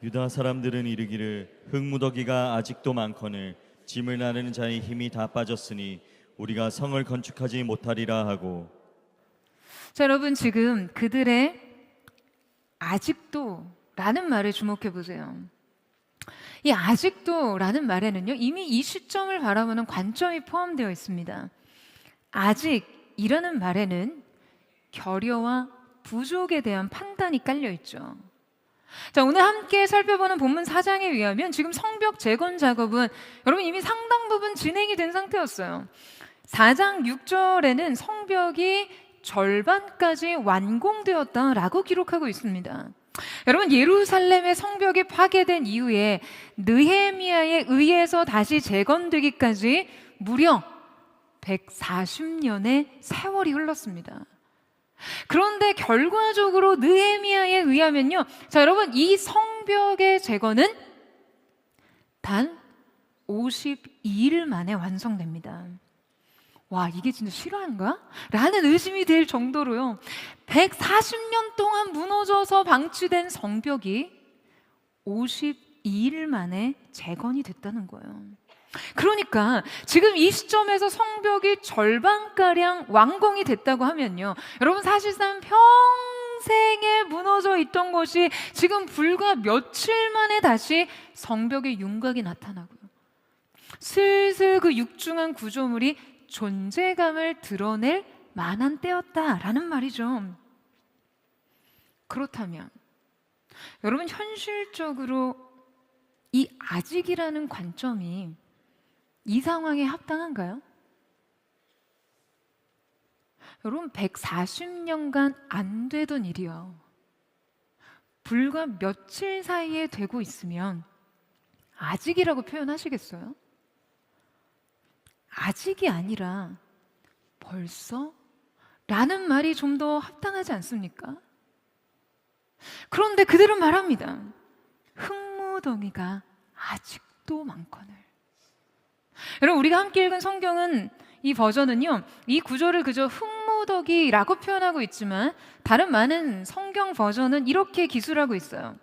[SPEAKER 6] 유다 사람들은 이르기를 흙무더기가 아직도 많거늘 짐을 나르는 자의 힘이 다 빠졌으니 우리가 성을 건축하지 못하리라 하고.
[SPEAKER 5] 자, 여러분, 지금 그들의 아직도 라는 말에 주목해 보세요. 이 아직도 라는 말에는요, 이미 이 시점을 바라보는 관점이 포함되어 있습니다. 아직이라는 말에는 결여와 부족에 대한 판단이 깔려 있죠. 자, 오늘 함께 살펴보는 본문 4장에 의하면 지금 성벽 재건 작업은 여러분 이미 상당 부분 진행이 된 상태였어요. 4장 6절에는 성벽이 절반까지 완공되었다라고 기록하고 있습니다. 여러분, 예루살렘의 성벽이 파괴된 이후에 느헤미야에 의해서 다시 재건되기까지 무려 140년의 세월이 흘렀습니다. 그런데 결과적으로 느헤미야에 의하면요, 자, 여러분, 이 성벽의 재건은 단 52일 만에 완성됩니다. 와, 이게 진짜 실화인가? 라는 의심이 들 정도로요, 140년 동안 무너져서 방치된 성벽이 52일 만에 재건이 됐다는 거예요. 그러니까 지금 이 시점에서 성벽이 절반가량 완공이 됐다고 하면요, 여러분, 사실상 평생에 무너져 있던 것이 지금 불과 며칠 만에 다시 성벽의 윤곽이 나타나고요, 슬슬 그 육중한 구조물이 존재감을 드러낼 만한 때였다라는 말이죠. 그렇다면 여러분, 현실적으로 이 아직이라는 관점이 이 상황에 합당한가요? 여러분, 140년간 안 되던 일이요, 불과 며칠 사이에 되고 있으면 아직이라고 표현하시겠어요? 아직이 아니라 벌써? 라는 말이 좀 더 합당하지 않습니까? 그런데 그들은 말합니다. 흙무더기가 아직도 많거늘. 여러분, 우리가 함께 읽은 성경은, 이 버전은요, 이 구조를 그저 흙무더기라고 표현하고 있지만 다른 많은 성경 버전은 이렇게 기술하고 있어요.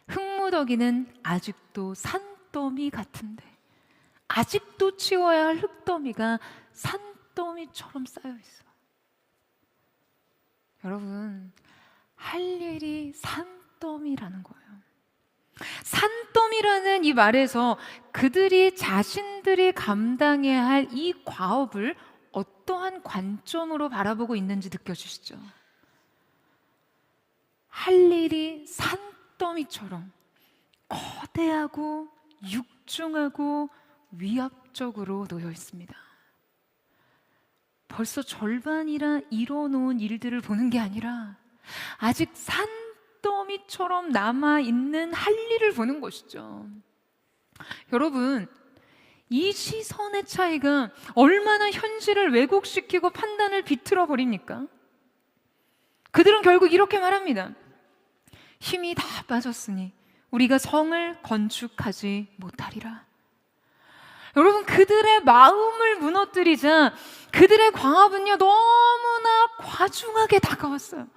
[SPEAKER 5] 흙무더기는 아직도 산더미 같은데, 아직도 치워야 할 흙더미가 산더미처럼 쌓여 있어. 여러분, 할 일이 산더미라는 거예요. 산더미라는 이 말에서 그들이 자신들이 감당해야 할 이 과업을 어떠한 관점으로 바라보고 있는지 느껴지시죠? 할 일이 산더미처럼 거대하고 육중하고 위압적으로 놓여 있습니다. 벌써 절반이나 이뤄놓은 일들을 보는 게 아니라 아직 산더미처럼 남아있는 할 일을 보는 것이죠. 여러분, 이 시선의 차이가 얼마나 현실을 왜곡시키고 판단을 비틀어 버립니까? 그들은 결국 이렇게 말합니다. 힘이 다 빠졌으니 우리가 성을 건축하지 못하리라. 여러분, 그들의 마음을 무너뜨리자 그들의 광합은요, 너무나 과중하게 다가왔어요.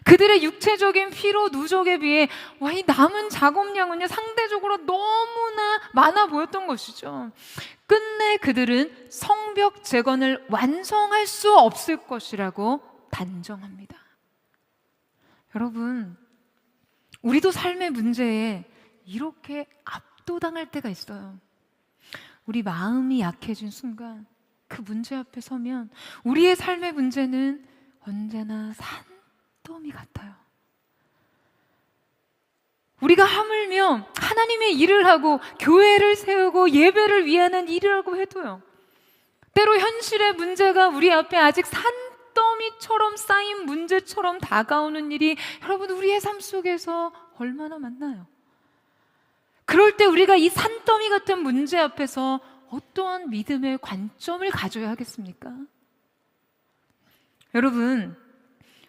[SPEAKER 5] 그들의 육체적인 피로 누적에 비해 이 남은 작업량은요 상대적으로 너무나 많아 보였던 것이죠. 끝내 그들은 성벽 재건을 완성할 수 없을 것이라고 단정합니다. 여러분, 우리도 삶의 문제에 이렇게 압도당할 때가 있어요. 우리 마음이 약해진 순간 그 문제 앞에 서면 우리의 삶의 문제는 언제나 산더미 같아요. 우리가 하물며 하나님의 일을 하고 교회를 세우고 예배를 위하는 일을 하고 해도요, 때로 현실의 문제가 우리 앞에 아직 산더미처럼 쌓인 문제처럼 다가오는 일이 여러분 우리의 삶 속에서 얼마나 많나요? 그럴 때 우리가 이 산더미 같은 문제 앞에서 어떠한 믿음의 관점을 가져야 하겠습니까? 여러분,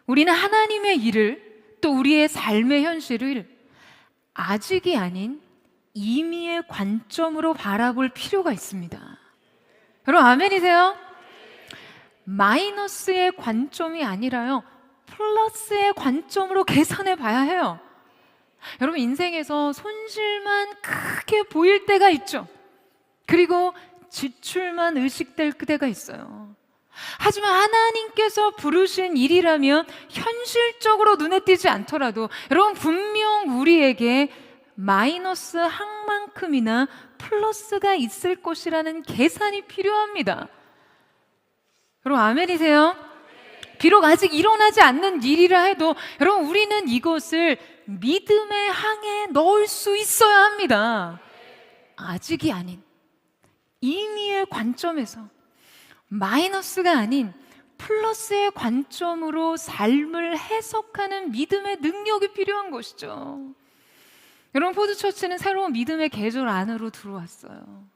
[SPEAKER 5] 우리는 하나님의 일을 또 우리의 삶의 현실을 아직이 아닌 이미의 관점으로 바라볼 필요가 있습니다. 여러분 아멘이세요? 마이너스의 관점이 아니라요, 플러스의 관점으로 계산해 봐야 해요. 여러분 인생에서 손실만 크게 보일 때가 있죠. 그리고 지출만 의식될 때가 있어요. 하지만 하나님께서 부르신 일이라면 현실적으로 눈에 띄지 않더라도 여러분 분명 우리에게 마이너스 한 만큼이나 플러스가 있을 것이라는 계산이 필요합니다. 여러분 아멘이세요? 비록 아직 일어나지 않는 일이라 해도 여러분 우리는 이것을 믿음의 항에 넣을 수 있어야 합니다. 아직이 아닌 임의의 관점에서 마이너스가 아닌 플러스의 관점으로 삶을 해석하는 믿음의 능력이 필요한 것이죠. 여러분 포드처치는 새로운 믿음의 계절 안으로 들어왔어요.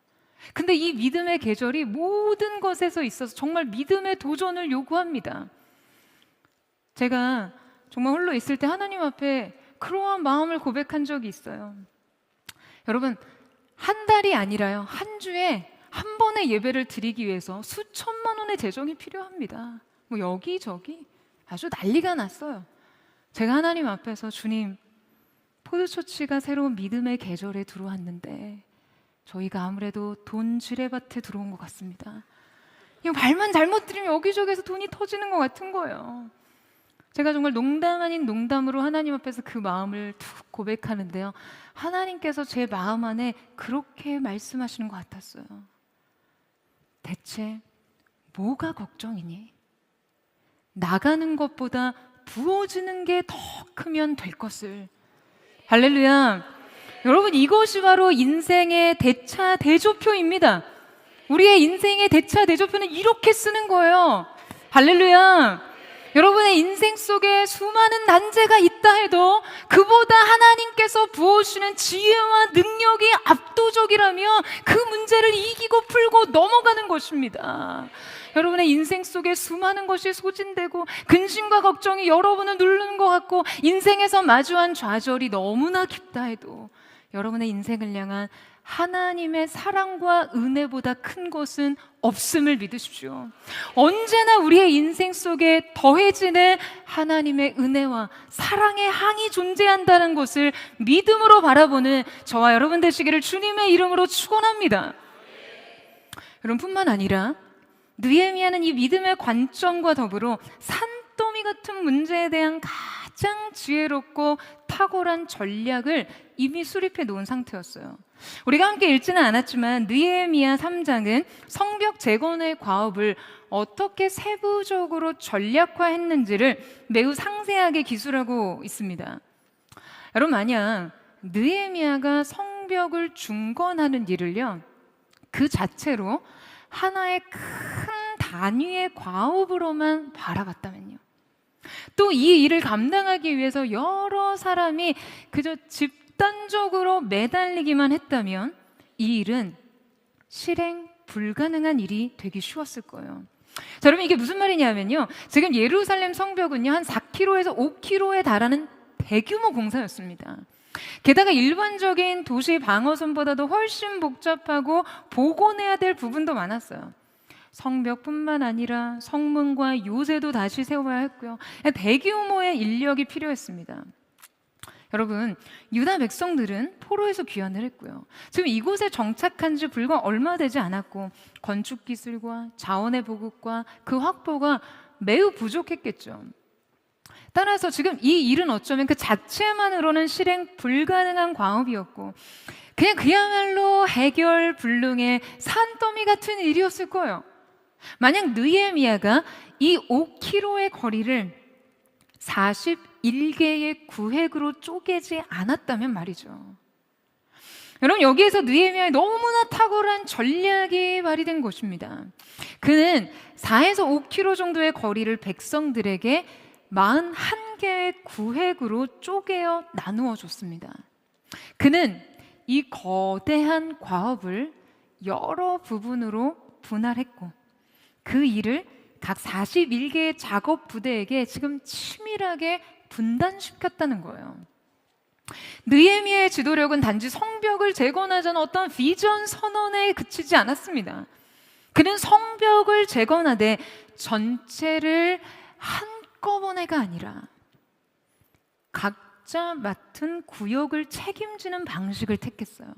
[SPEAKER 5] 근데 이 믿음의 계절이 모든 것에서 있어서 정말 믿음의 도전을 요구합니다. 제가 정말 홀로 있을 때 하나님 앞에 그러한 마음을 고백한 적이 있어요. 여러분 한 달이 아니라요, 한 주에 한 번의 예배를 드리기 위해서 수천만 원의 재정이 필요합니다. 뭐 여기저기 아주 난리가 났어요. 제가 하나님 앞에서 주님, 포드처치가 새로운 믿음의 계절에 들어왔는데 저희가 아무래도 돈 지뢰밭에 들어온 것 같습니다. 이거 말만 잘못 들으면 여기저기서 돈이 터지는 것 같은 거예요. 제가 정말 농담 아닌 농담으로 하나님 앞에서 그 마음을 툭 고백하는데요, 하나님께서 제 마음 안에 그렇게 말씀하시는 것 같았어요. 대체 뭐가 걱정이니? 나가는 것보다 부어지는 게 더 크면 될 것을. 할렐루야. 여러분 이것이 바로 인생의 대차 대조표입니다. 우리의 인생의 대차 대조표는 이렇게 쓰는 거예요. 할렐루야. 여러분의 인생 속에 수많은 난제가 있다 해도 그보다 하나님께서 부어주시는 지혜와 능력이 압도적이라면 그 문제를 이기고 풀고 넘어가는 것입니다. 여러분의 인생 속에 수많은 것이 소진되고 근심과 걱정이 여러분을 누르는 것 같고 인생에서 마주한 좌절이 너무나 깊다 해도 여러분의 인생을 향한 하나님의 사랑과 은혜보다 큰 것은 없음을 믿으십시오. 언제나 우리의 인생 속에 더해지는 하나님의 은혜와 사랑의 항이 존재한다는 것을 믿음으로 바라보는 저와 여러분 되시기를 주님의 이름으로 축원합니다. 여러분 뿐만 아니라 느헤미야는 이 믿음의 관점과 더불어 산더미 같은 문제에 대한 가장 지혜롭고 탁월한 전략을 이미 수립해 놓은 상태였어요. 우리가 함께 읽지는 않았지만 느헤미야 3장은 성벽 재건의 과업을 어떻게 세부적으로 전략화했는지를 매우 상세하게 기술하고 있습니다. 여러분 만약 느헤미야가 성벽을 중건하는 일을요, 그 자체로 하나의 큰 단위의 과업으로만 바라봤다면요, 또 이 일을 감당하기 위해서 여러 사람이 그저 집단적으로 매달리기만 했다면 이 일은 실행 불가능한 일이 되기 쉬웠을 거예요. 자, 여러분 이게 무슨 말이냐면요, 지금 예루살렘 성벽은요 한 4km에서 5km에 달하는 대규모 공사였습니다. 게다가 일반적인 도시 방어선보다도 훨씬 복잡하고 복원해야 될 부분도 많았어요. 성벽뿐만 아니라 성문과 요새도 다시 세워야 했고요. 대규모의 인력이 필요했습니다. 여러분, 유다 백성들은 포로에서 귀환을 했고요. 지금 이곳에 정착한 지 불과 얼마 되지 않았고 건축 기술과 자원의 보급과 그 확보가 매우 부족했겠죠. 따라서 지금 이 일은 어쩌면 그 자체만으로는 실행 불가능한 과업이었고 그야말로 해결 불능의 산더미 같은 일이었을 거예요. 만약 느헤미야가 이 5km의 거리를 41개의 구획으로 쪼개지 않았다면 말이죠. 여러분, 여기에서 느헤미야의 너무나 탁월한 전략이 발휘된 것입니다. 그는 4에서 5km 정도의 거리를 백성들에게 41개의 구획으로 쪼개어 나누어 줬습니다. 그는 이 거대한 과업을 여러 부분으로 분할했고 그 일을 각 41개의 작업 부대에게 지금 치밀하게 분단시켰다는 거예요. 느헤미야의 지도력은 단지 성벽을 재건하자는 어떤 비전 선언에 그치지 않았습니다. 그는 성벽을 재건하되 전체를 한꺼번에가 아니라 각자 맡은 구역을 책임지는 방식을 택했어요.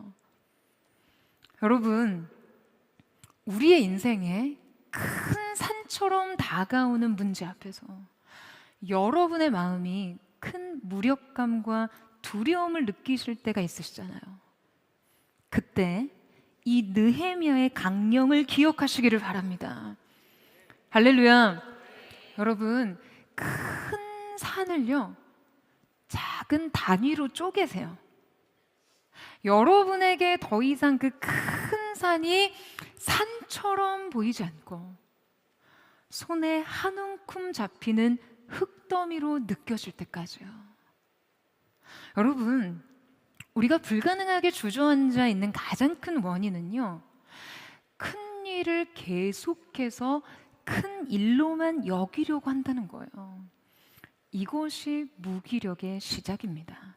[SPEAKER 5] 여러분, 우리의 인생에 큰 산처럼 다가오는 문제 앞에서 여러분의 마음이 큰 무력감과 두려움을 느끼실 때가 있으시잖아요. 그때 이 느헤미야의 강령을 기억하시기를 바랍니다. 할렐루야. 여러분, 큰 산을요 작은 단위로 쪼개세요. 여러분에게 더 이상 그 큰 산이 산처럼 보이지 않고 손에 한 움큼 잡히는 흙더미로 느껴질 때까지요. 여러분, 우리가 불가능하게 주저앉아 있는 가장 큰 원인은요, 큰 일을 계속해서 큰 일로만 여기려고 한다는 거예요. 이것이 무기력의 시작입니다.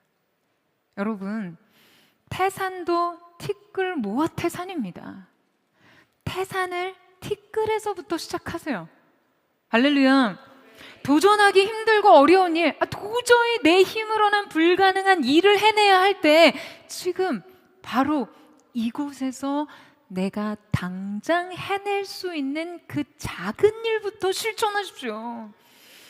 [SPEAKER 5] 여러분, 태산도 티끌 모아 태산입니다. 태산을 티끌에서부터 시작하세요. 할렐루야. 도전하기 힘들고 어려운 일, 도저히 내 힘으로는 불가능한 일을 해내야 할 때 지금 바로 이곳에서 내가 당장 해낼 수 있는 그 작은 일부터 실천하십시오.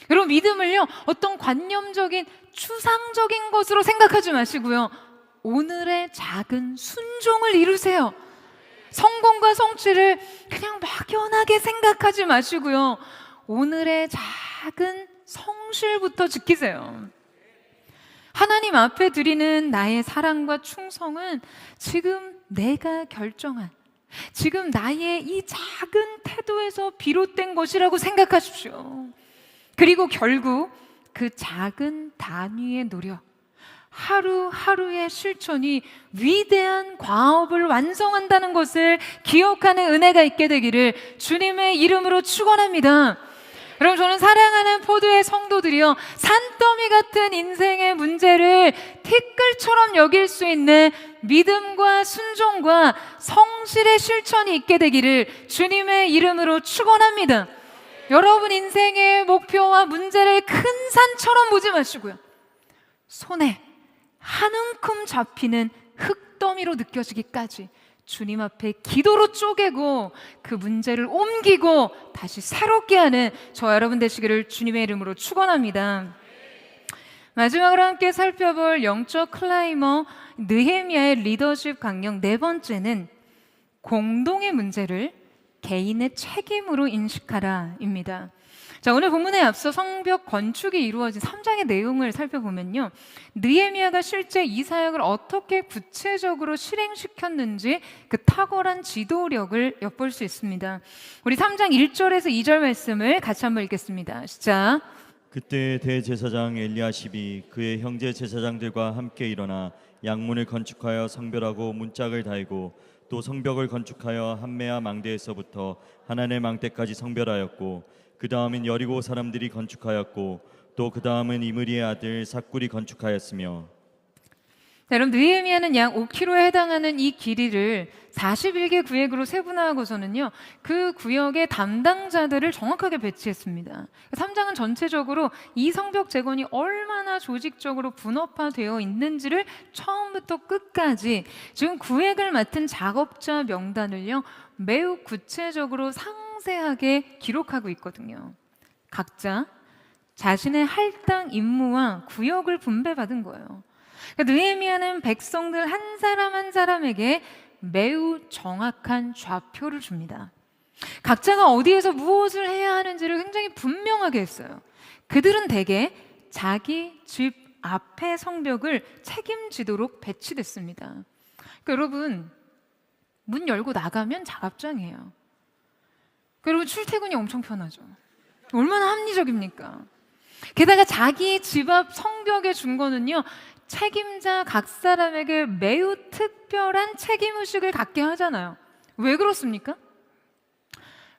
[SPEAKER 5] 여러분, 믿음을요 어떤 관념적인 추상적인 것으로 생각하지 마시고요, 오늘의 작은 순종을 이루세요. 성공과 성취를 그냥 막연하게 생각하지 마시고요, 오늘의 작은 성실부터 지키세요. 하나님 앞에 드리는 나의 사랑과 충성은 지금 내가 결정한, 지금 나의 이 작은 태도에서 비롯된 것이라고 생각하십시오. 그리고 결국 그 작은 단위의 노력, 하루하루의 실천이 위대한 과업을 완성한다는 것을 기억하는 은혜가 있게 되기를 주님의 이름으로 축원합니다. 여러분, 저는 사랑하는 포도의 성도들이요, 산더미 같은 인생의 문제를 티끌처럼 여길 수 있는 믿음과 순종과 성실의 실천이 있게 되기를 주님의 이름으로 축원합니다. 여러분 인생의 목표와 문제를 큰 산처럼 보지 마시고요, 손에 한 움큼 잡히는 흙더미로 느껴지기까지 주님 앞에 기도로 쪼개고 그 문제를 옮기고 다시 새롭게 하는 저 여러분 되시기를 주님의 이름으로 축원합니다. 마지막으로 함께 살펴볼 영적 클라이머 느헤미야의 리더십 강령 네 번째는 공동의 문제를 개인의 책임으로 인식하라입니다. 자, 오늘 본문에 앞서 성벽 건축이 이루어진 3장의 내용을 살펴보면요, 느헤미야가 실제 이 사역을 어떻게 구체적으로 실행시켰는지 그 탁월한 지도력을 엿볼 수 있습니다. 우리 3장 1절에서 2절 말씀을 같이 한번 읽겠습니다. 시작.
[SPEAKER 6] 그때 대제사장 엘리야십이 그의 형제 제사장들과 함께 일어나 양문을 건축하여 성별하고 문짝을 달고 또 성벽을 건축하여 한메아 망대에서부터 하나넬 망대까지 성별하였고 그 다음은 여리고 사람들이 건축하였고 또 그 다음은 이므리의 아들 삭굴이 건축하였으며.
[SPEAKER 5] 자, 여러분 느헤미야는 약 5km에 해당하는 이 길이를 41개 구역으로 세분화하고서는요, 그 구역의 담당자들을 정확하게 배치했습니다. 3장은 전체적으로 이 성벽 재건이 얼마나 조직적으로 분업화되어 있는지를 처음부터 끝까지 지금 구획을 맡은 작업자 명단을요 매우 구체적으로 상세하게 기록하고 있거든요. 각자 자신의 할당 임무와 구역을 분배받은 거예요. 그러니까 느헤미야는 백성들 한 사람 한 사람에게 매우 정확한 좌표를 줍니다. 각자가 어디에서 무엇을 해야 하는지를 굉장히 분명하게 했어요. 그들은 대개 자기 집 앞의 성벽을 책임지도록 배치됐습니다. 그러니까 여러분, 문 열고 나가면 작업장이에요. 그러니까 여러분, 출퇴근이 엄청 편하죠. 얼마나 합리적입니까? 게다가 자기 집 앞 성벽에 준 거는요, 책임자 각 사람에게 매우 특별한 책임의식을 갖게 하잖아요. 왜 그렇습니까?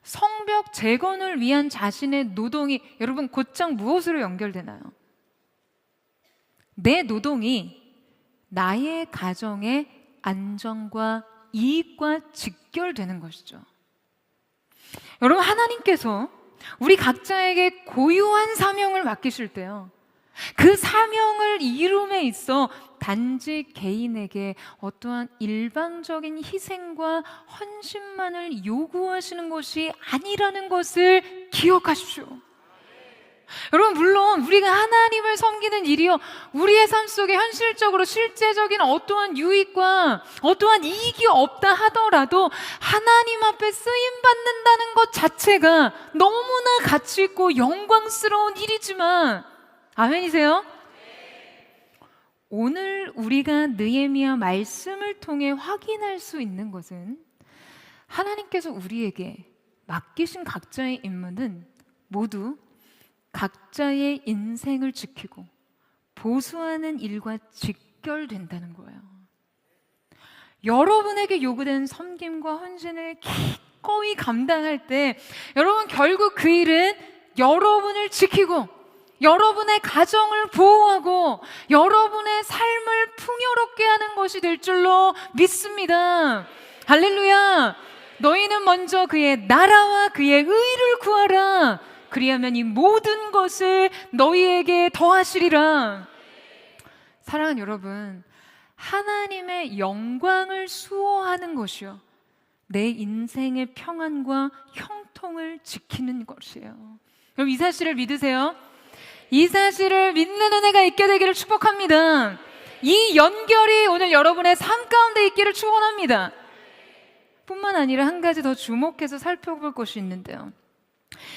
[SPEAKER 5] 성벽 재건을 위한 자신의 노동이 여러분 곧장 무엇으로 연결되나요? 내 노동이 나의 가정의 안정과 이익과 직결되는 것이죠. 여러분, 하나님께서 우리 각자에게 고유한 사명을 맡기실 때요, 그 사명을 이룸에 있어 단지 개인에게 어떠한 일방적인 희생과 헌신만을 요구하시는 것이 아니라는 것을 기억하십시오. 여러분, 물론 우리가 하나님을 섬기는 일이요, 우리의 삶 속에 현실적으로 실제적인 어떠한 유익과 어떠한 이익이 없다 하더라도 하나님 앞에 쓰임 받는다는 것 자체가 너무나 가치 있고 영광스러운 일이지만, 아멘이세요? 오늘 우리가 느헤미야 말씀을 통해 확인할 수 있는 것은 하나님께서 우리에게 맡기신 각자의 임무는 모두 각자의 인생을 지키고 보수하는 일과 직결된다는 거예요. 여러분에게 요구된 섬김과 헌신을 기꺼이 감당할 때 여러분, 결국 그 일은 여러분을 지키고 여러분의 가정을 보호하고 여러분의 삶을 풍요롭게 하는 것이 될 줄로 믿습니다. 할렐루야. 너희는 먼저 그의 나라와 그의 의를 구하라. 그리하면 이 모든 것을 너희에게 더하시리라. 사랑하는 여러분, 하나님의 영광을 수호하는 것이요, 내 인생의 평안과 형통을 지키는 것이에요. 그럼 이 사실을 믿으세요? 이 사실을 믿는 은혜가 있게 되기를 축복합니다. 이 연결이 오늘 여러분의 삶 가운데 있기를 축원합니다. 뿐만 아니라 한 가지 더 주목해서 살펴볼 것이 있는데요,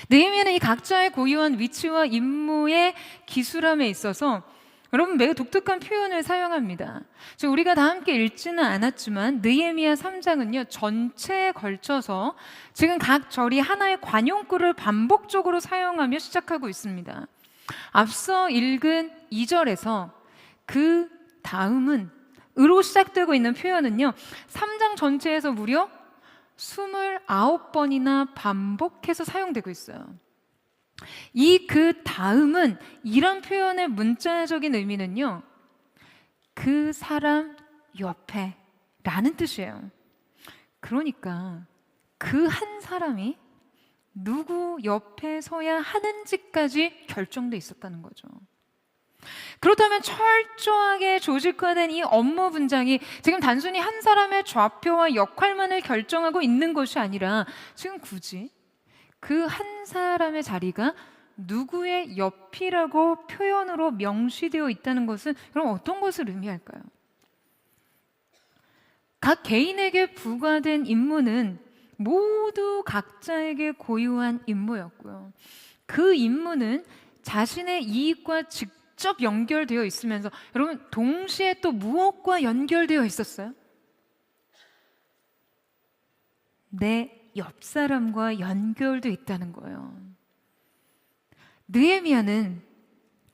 [SPEAKER 5] 느헤미야는 이 각자의 고유한 위치와 임무의 기술함에 있어서 여러분 매우 독특한 표현을 사용합니다. 지금 우리가 다 함께 읽지는 않았지만 느헤미야 3장은요 전체에 걸쳐서 지금 각 절이 하나의 관용구를 반복적으로 사용하며 시작하고 있습니다. 앞서 읽은 2절에서 그 다음은 으로 시작되고 있는 표현은요 3장 전체에서 무려 29번이나 반복해서 사용되고 있어요. 이 그 다음은 이런 표현의 문자적인 의미는요, 그 사람 옆에 라는 뜻이에요. 그러니까 그 한 사람이 누구 옆에 서야 하는지까지 결정돼 있었다는 거죠. 그렇다면 철저하게 조직화된 이 업무 분장이 지금 단순히 한 사람의 좌표와 역할만을 결정하고 있는 것이 아니라 지금 굳이 그 한 사람의 자리가 누구의 옆이라고 표현으로 명시되어 있다는 것은 그럼 어떤 것을 의미할까요? 각 개인에게 부과된 임무는 모두 각자에게 고유한 임무였고요. 그 임무는 자신의 이익과 직접 연결되어 있으면서 여러분 동시에 또 무엇과 연결되어 있었어요? 내 옆 사람과 연결되어 있다는 거예요. 느헤미야는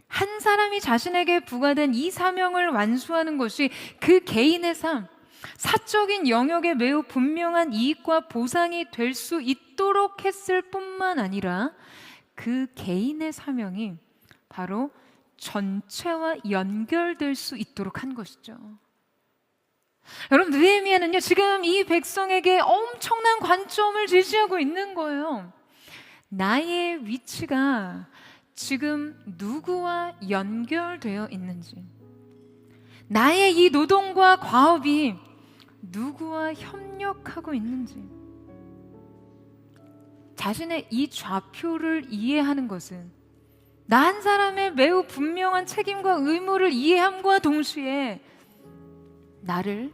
[SPEAKER 5] 한 사람이 자신에게 부과된 이 사명을 완수하는 것이 그 개인의 삶, 사적인 영역에 매우 분명한 이익과 보상이 될 수 있도록 했을 뿐만 아니라 그 개인의 사명이 바로 전체와 연결될 수 있도록 한 것이죠. 여러분, 느헤미야는요 지금 이 백성에게 엄청난 관점을 제시하고 있는 거예요. 나의 위치가 지금 누구와 연결되어 있는지, 나의 이 노동과 과업이 누구와 협력하고 있는지, 자신의 이 좌표를 이해하는 것은 나 한 사람의 매우 분명한 책임과 의무를 이해함과 동시에 나를,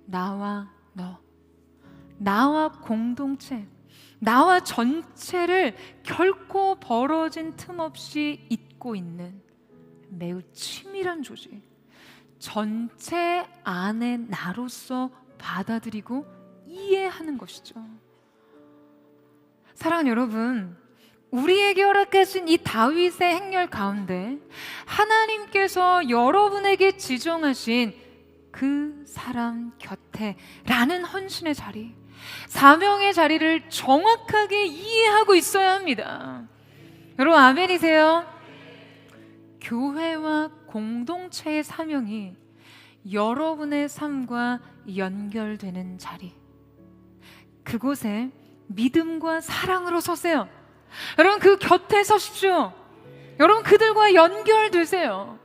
[SPEAKER 5] 나와 너, 나와 공동체, 나와 전체를 결코 벌어진 틈 없이 잇고 있는 매우 치밀한 조직, 전체 안에 나로서 받아들이고 이해하는 것이죠. 사랑하는 여러분, 우리에게 허락하신 이 다윗의 행렬 가운데 하나님께서 여러분에게 지정하신 그 사람 곁에 라는 헌신의 자리, 사명의 자리를 정확하게 이해하고 있어야 합니다. 여러분, 아멘이세요? 교회와 공동체의 사명이 여러분의 삶과 연결되는 자리, 그곳에 믿음과 사랑으로 서세요. 여러분, 그 곁에 서십시오. 여러분, 그들과 연결되세요.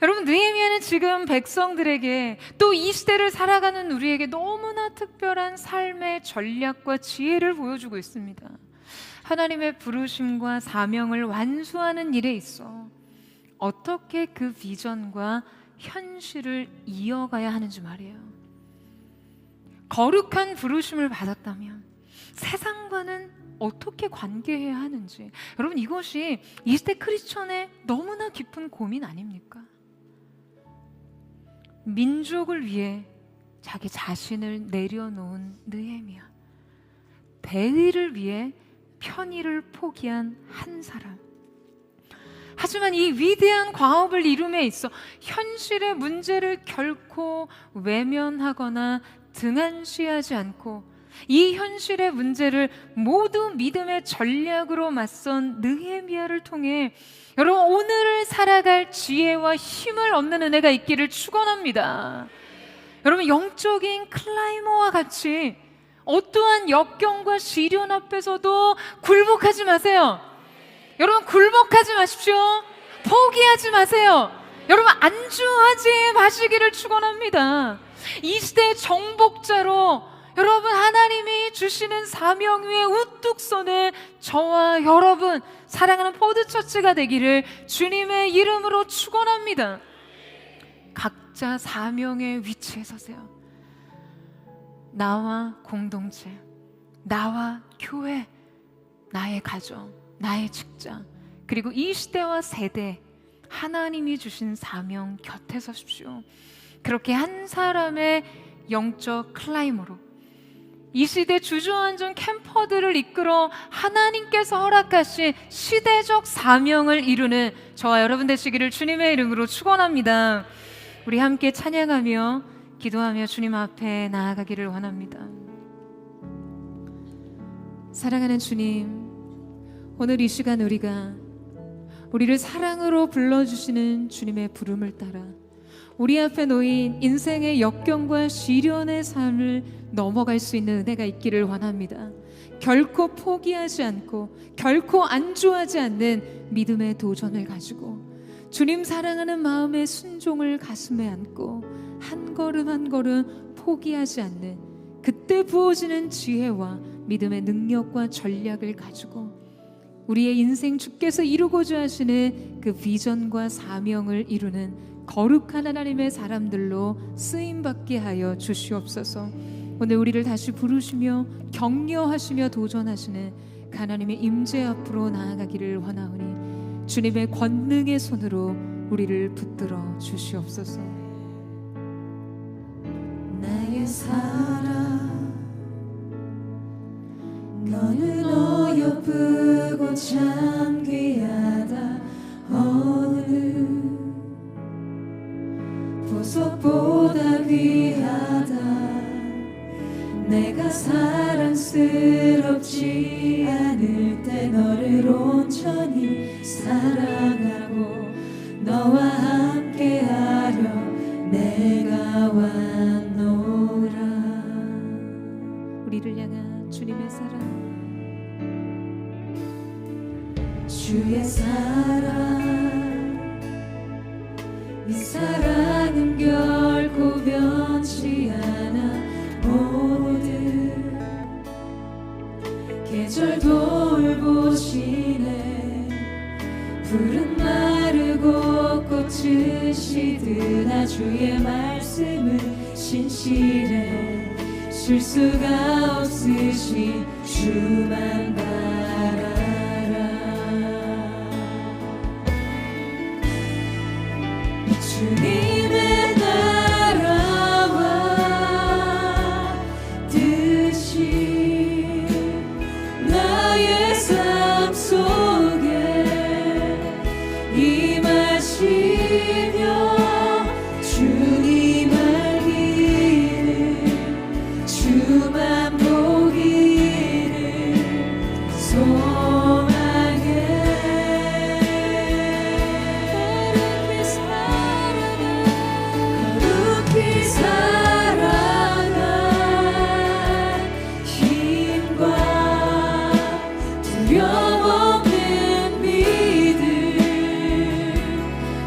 [SPEAKER 5] 여러분, 느헤미야는 지금 백성들에게, 또 이 시대를 살아가는 우리에게 너무나 특별한 삶의 전략과 지혜를 보여주고 있습니다. 하나님의 부르심과 사명을 완수하는 일에 있어 어떻게 그 비전과 현실을 이어가야 하는지 말이에요. 거룩한 부르심을 받았다면 세상과는 어떻게 관계해야 하는지, 여러분, 이것이 이 시대 크리스천의 너무나 깊은 고민 아닙니까? 민족을 위해 자기 자신을 내려놓은 느헤미야, 대의를 위해 편의를 포기한 한 사람. 하지만 이 위대한 과업을 이룸에 있어 현실의 문제를 결코 외면하거나 등한시하지 않고 이 현실의 문제를 모두 믿음의 전략으로 맞선 느헤미야를 통해 여러분, 오늘을 살아갈 지혜와 힘을 얻는 은혜가 있기를 축원합니다. 여러분, 영적인 클라이머와 같이 어떠한 역경과 시련 앞에서도 굴복하지 마세요. 여러분, 굴복하지 마십시오. 포기하지 마세요. 여러분, 안주하지 마시기를 축원합니다. 이 시대의 정복자로 여러분, 하나님이 주시는 사명 위에 우뚝 서는 저와 여러분, 사랑하는 포드처치가 되기를 주님의 이름으로 축원합니다. 각자 사명의 위치에 서세요. 나와 공동체, 나와 교회, 나의 가정, 나의 직장, 그리고 이 시대와 세대, 하나님이 주신 사명 곁에 서십시오. 그렇게 한 사람의 영적 클라이머로 이 시대 주저앉은 캠퍼들을 이끌어 하나님께서 허락하신 시대적 사명을 이루는 저와 여러분 되시기를 주님의 이름으로 축원합니다. 우리 함께 찬양하며 기도하며 주님 앞에 나아가기를 원합니다. 사랑하는 주님, 오늘 이 시간 우리를 사랑으로 불러주시는 주님의 부름을 따라 우리 앞에 놓인 인생의 역경과 시련의 삶을 넘어갈 수 있는 은혜가 있기를 원합니다. 결코 포기하지 않고 결코 안주하지 않는 믿음의 도전을 가지고 주님 사랑하는 마음의 순종을 가슴에 안고 한 걸음 한 걸음 포기하지 않는 그때 부어지는 지혜와 믿음의 능력과 전략을 가지고 우리의 인생 주께서 이루고자 하시는 그 비전과 사명을 이루는 거룩한 하나님의 사람들로 쓰임받게 하여 주시옵소서. 오늘 우리를 다시 부르시며 격려하시며 도전하시는 그 하나님의 임재 앞으로 나아가기를 원하오니 주님의 권능의 손으로 우리를 붙들어 주시옵소서.
[SPEAKER 7] 나의 사랑, 너는 어여쁘고 참 귀하다. 어느 보석보다 귀하다. 내가 사랑스럽지 않을 때 너를 온전히 사랑하고 너와 함께하려 내가 푸른 마르고 꽃은 시드나 주의 말씀은 신실해 실수가 없으신 주만 바라라. 주님의 나라와 뜻이 나의 삶 속에 임하시며 주님 알기를 주만 보기를 소망해. 거룩히 살아가 힘과 두려움 없는 믿음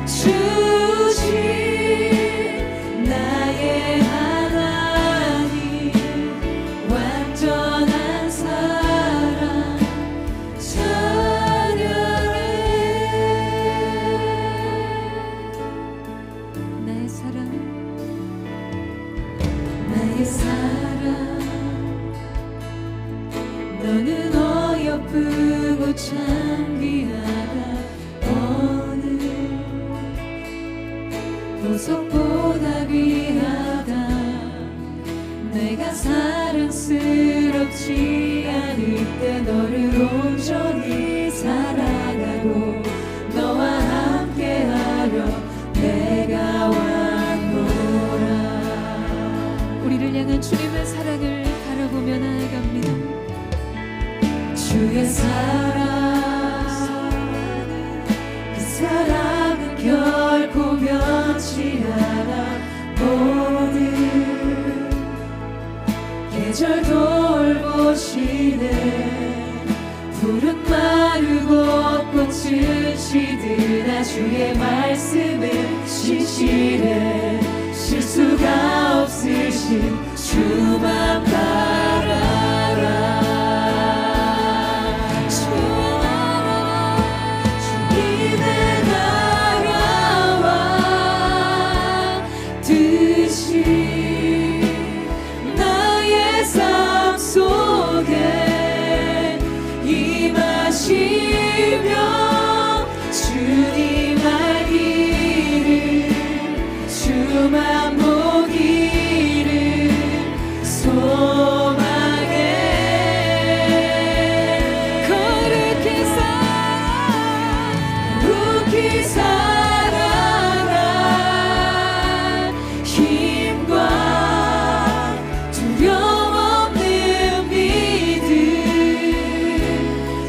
[SPEAKER 7] 주신 나의 하나님 완전한 사랑 찬양해. 나의 사랑 나의 사랑 너는 어여쁘고 참 귀하다. 어느 보석보다 귀하다. 내가 사랑스럽지 않을 때 너를 온전히 사랑하고 너와 함께하려 내가 왔노라.
[SPEAKER 5] 우리를 향한 주님의 사랑을 바라보며 나아갑니다.
[SPEAKER 7] 주의 사랑 그 사랑은 결코 변치 않아. 모든 계절 돌보시네. 푸른 마르고 꽃은 시드나 주의 말씀은 신실해 실수가 없으신 주만 바라라. 주님의 나라와 뜻이 나의 삶 속에 임하시며 주님 알기를 주만 보기를 소망해. 거룩히 살아가 힘과 두려움 없는 믿음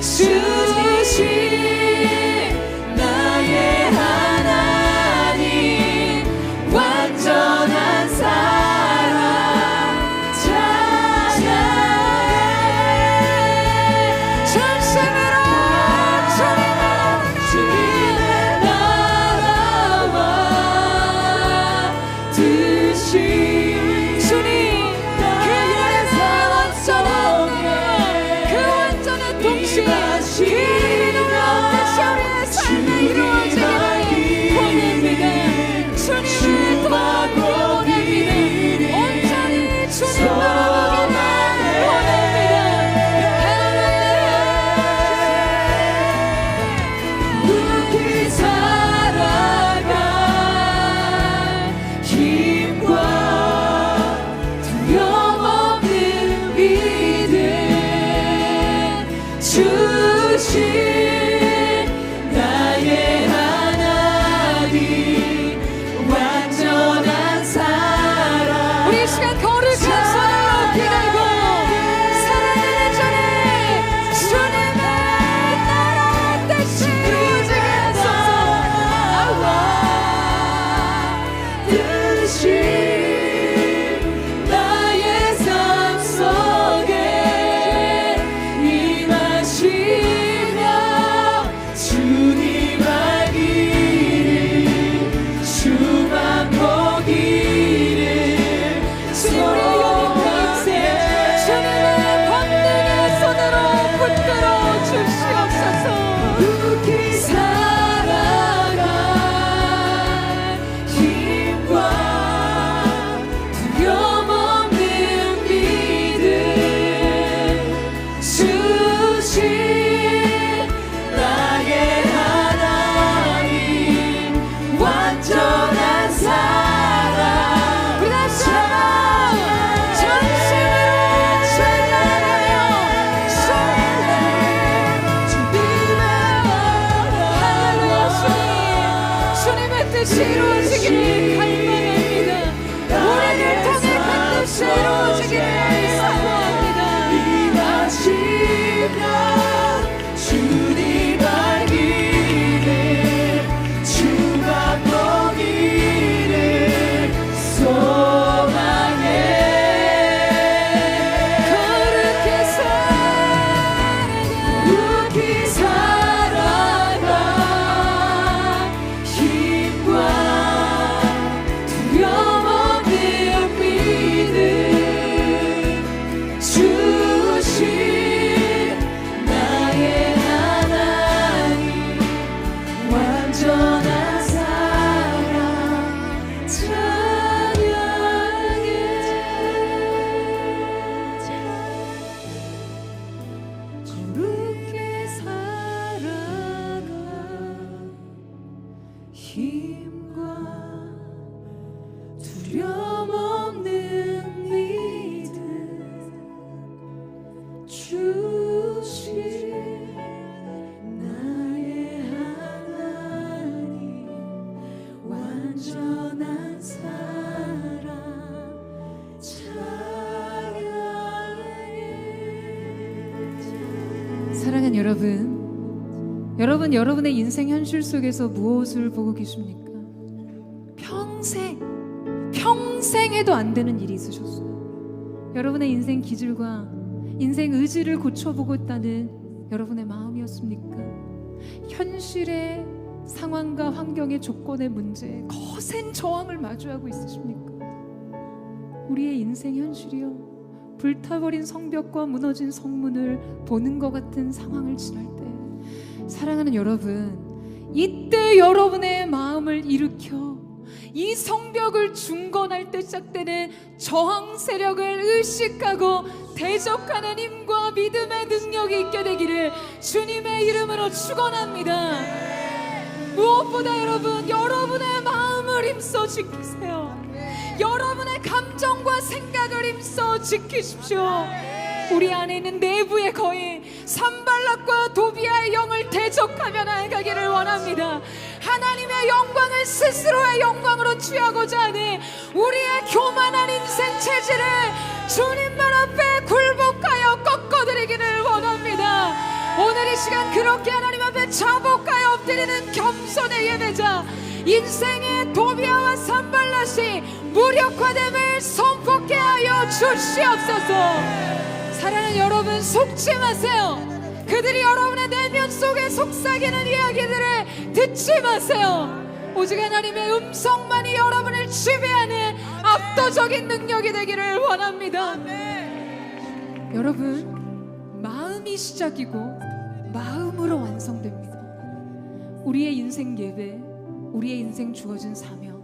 [SPEAKER 7] 주신 나의 하나님 완전한 사랑 찬양해. 전심으로 주님의 나라와
[SPEAKER 5] 반드시 이루어지기를 갈망합니다. 우리를 통해 반드시 이루어지기를 사모합니다.
[SPEAKER 7] 임하시며 주님 알기를 주가 보기를 소망해
[SPEAKER 5] 거룩히
[SPEAKER 7] 살아가 힘과 두려움 없는 믿음 주신 나의 하나님 완전한 사랑 찬양해 거룩히 살아가 힘과 두려움 없는 믿음 주신 나의 하나님 완전한 사랑 찬양해.
[SPEAKER 5] 사랑하는 여러분, 여러분의 인생 현실 속에서 무엇을 보고 계십니까? 평생 해도 안 되는 일이 있으셨어요. 여러분의 인생 기질과 인생 의지를 고쳐보고 있다는 여러분의 마음이었습니까? 현실의 상황과 환경의 조건의 문제에 거센 저항을 마주하고 있으십니까? 우리의 인생 현실이요, 불타버린 성벽과 무너진 성문을 보는 것 같은 상황을 지날 때, 사랑하는 여러분, 이때 여러분의 마음을 일으켜 이 성벽을 중건할 때 시작되는 저항 세력을 의식하고 대적하는 힘과 믿음의 능력이 있게 되기를 주님의 이름으로 축원합니다. 무엇보다 여러분의 마음을 힘써 지키세요. 여러분의 감정과 생각을 힘써 지키십시오. 우리 안에 있는 내부의 거인 산발락과 도비아의 영을 대적하며 나아가기를 원합니다. 하나님의 영광을 스스로의 영광으로 취하고자 하는 우리의 교만한 인생 체질을 주님만 앞에 굴복하여 꺾어드리기를 원합니다. 오늘 이 시간 그렇게 하나님 앞에 자복하여 엎드리는 겸손의 예배자, 인생의 도비아와 산발락이 무력화됨을 선포케 하여 주시옵소서. 사랑하는 여러분, 속지 마세요. 그들이 여러분의 내면 속에 속삭이는 이야기들을 듣지 마세요. 오직 하나님의 음성만이 여러분을 지배하는 압도적인 능력이 되기를 원합니다. 여러분, 마음이 시작이고 마음으로 완성됩니다. 우리의 인생 예배, 우리의 인생 주어진 사명,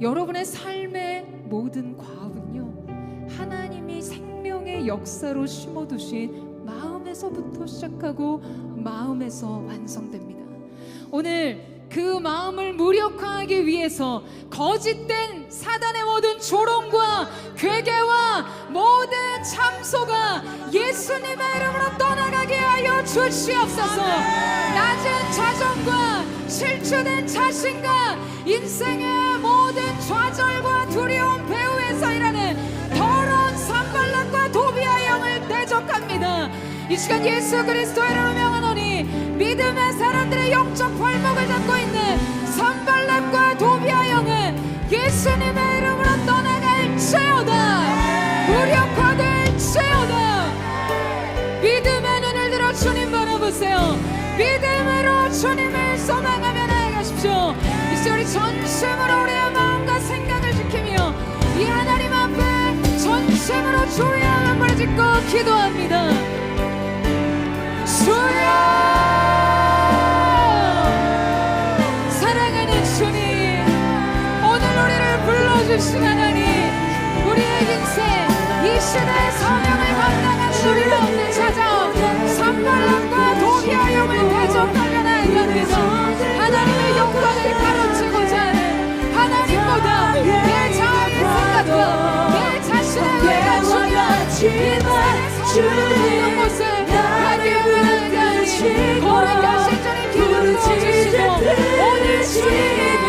[SPEAKER 5] 여러분의 삶의 모든 과업은요, 하나님이 생명의 역사로 심어두신 마음에서부터 시작하고 마음에서 완성됩니다. 오늘 그 마음을 무력화하기 위해서 거짓된 사단의 모든 조롱과 괴계와 모든 참소가 예수님의 이름으로 떠나가게 하여 주시옵소서. 낮은 자존과 실추된 자신과 인생의 모든 좌절과 두려움 배후에서 일하는 더러운 산발락과 도비아의 영을 대적합니다. 이 시간 예수 그리스도의 이름으로 명하노니 믿음의 사람들의 영적 발목을 잡고 있는 산발락과 도비아 영은 예수님의 이름으로 떠나갈지어다. 무력화될지어다. 믿음의 눈을 들어 주님 바라보세요. 믿음으로 주님을 소망하며 나아가십시오. 이 시간 우리 전심으로 우리의 마음과 생각을 지키며 이 하나님 앞에 전심으로 주의 한번을 짓고 기도합니다. 주여, 사랑하는 주님, 오늘 우리를 불러주신 하나님, 우리의 인생 이 시대의 사명을 감당하는 우리 가운데 찾아온 산발락과 도비아 영을 대적하며 나아갑니다. 하나님의 영광을 가르치고자 하는 하나님보다 내 자아의 생각과 내 자신의 의가 중요한 인생의 성공을 곳을 거룩하신 주님 기도를 주시고 오늘 주님의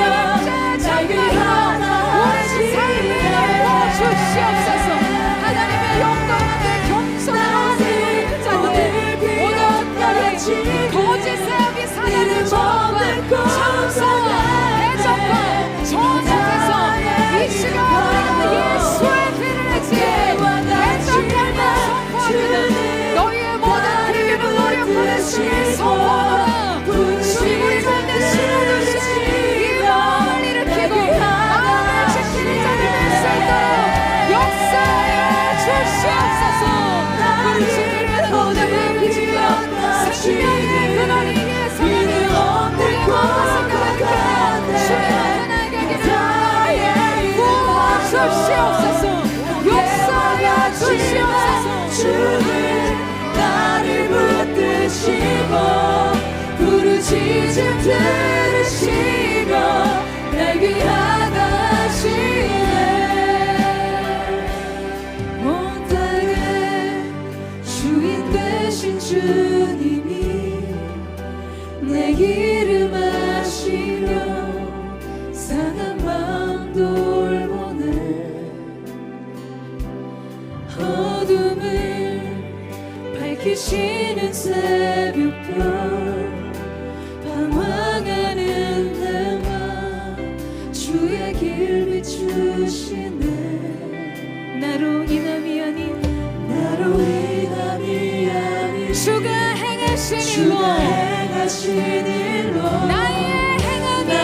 [SPEAKER 7] 부르짖음 들으시며 날 귀하다 하시네. 온 땅의 주인 되신 주님이 내 이름 아시며 상한 마음 돌보네. 어둠을 밝히시는 새벽별 방황하는 내 맘 주의 길 비추시네. 나로 인함이 아닌 나로 인함이 아닌
[SPEAKER 5] 주가 행하신 일로 나의 행함이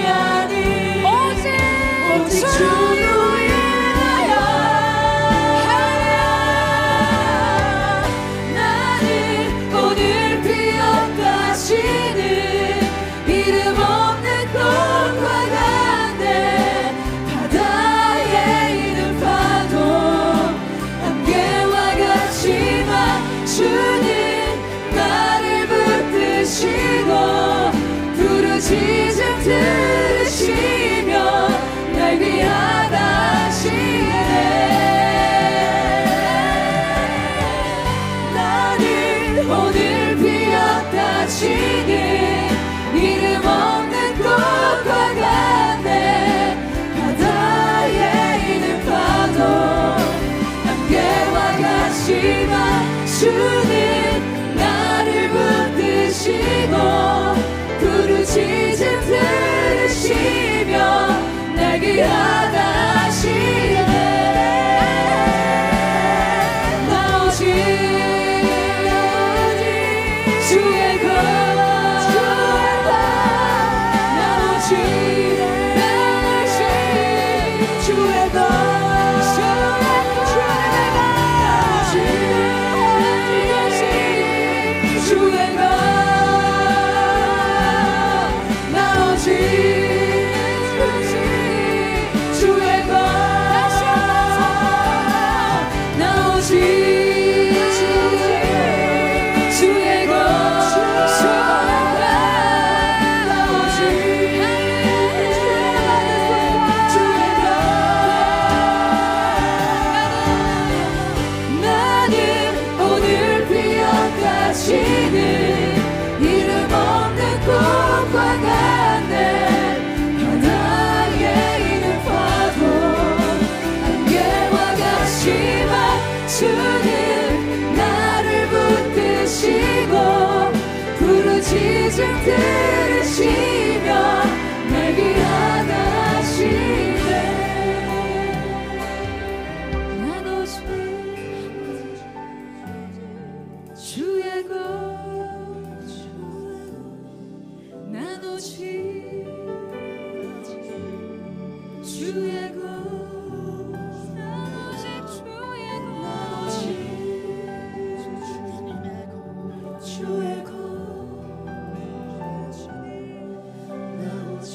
[SPEAKER 7] 아닌 오직
[SPEAKER 5] 주로
[SPEAKER 7] 주로 인하여 나는 오늘 피어가시는 이름 없는 꽃과 같네. 바다에 있는 파도 안개와 같지만 주는 나를 붙드시고 부르짖음 들으시며 날 위하다 하시네. 나는 오늘 피었다 치는 이름 없는 꽃과 같네. 바다에 있는 파도 안개와 같지만 주는 나를 붙드시고 부르짖음 들으시며 날 귀하다 하시네. 나 오직 주의 것, 나 오직 주의 것, 주의 것, 나 오직 주의 것, 나 오직 주의 것, 나 오직 나는 오늘 피어가시는 이름 없는 꽃과 같네. 바다에 있는 파도 안개와 같지만 주는 나를 붙드시고 부르짖음 들으시며 날 귀하다 하시네. 난 오직 주의 것, 난 오직 주의 것, 난 오직 주의 것, 난 오직 주의 것, 난 오직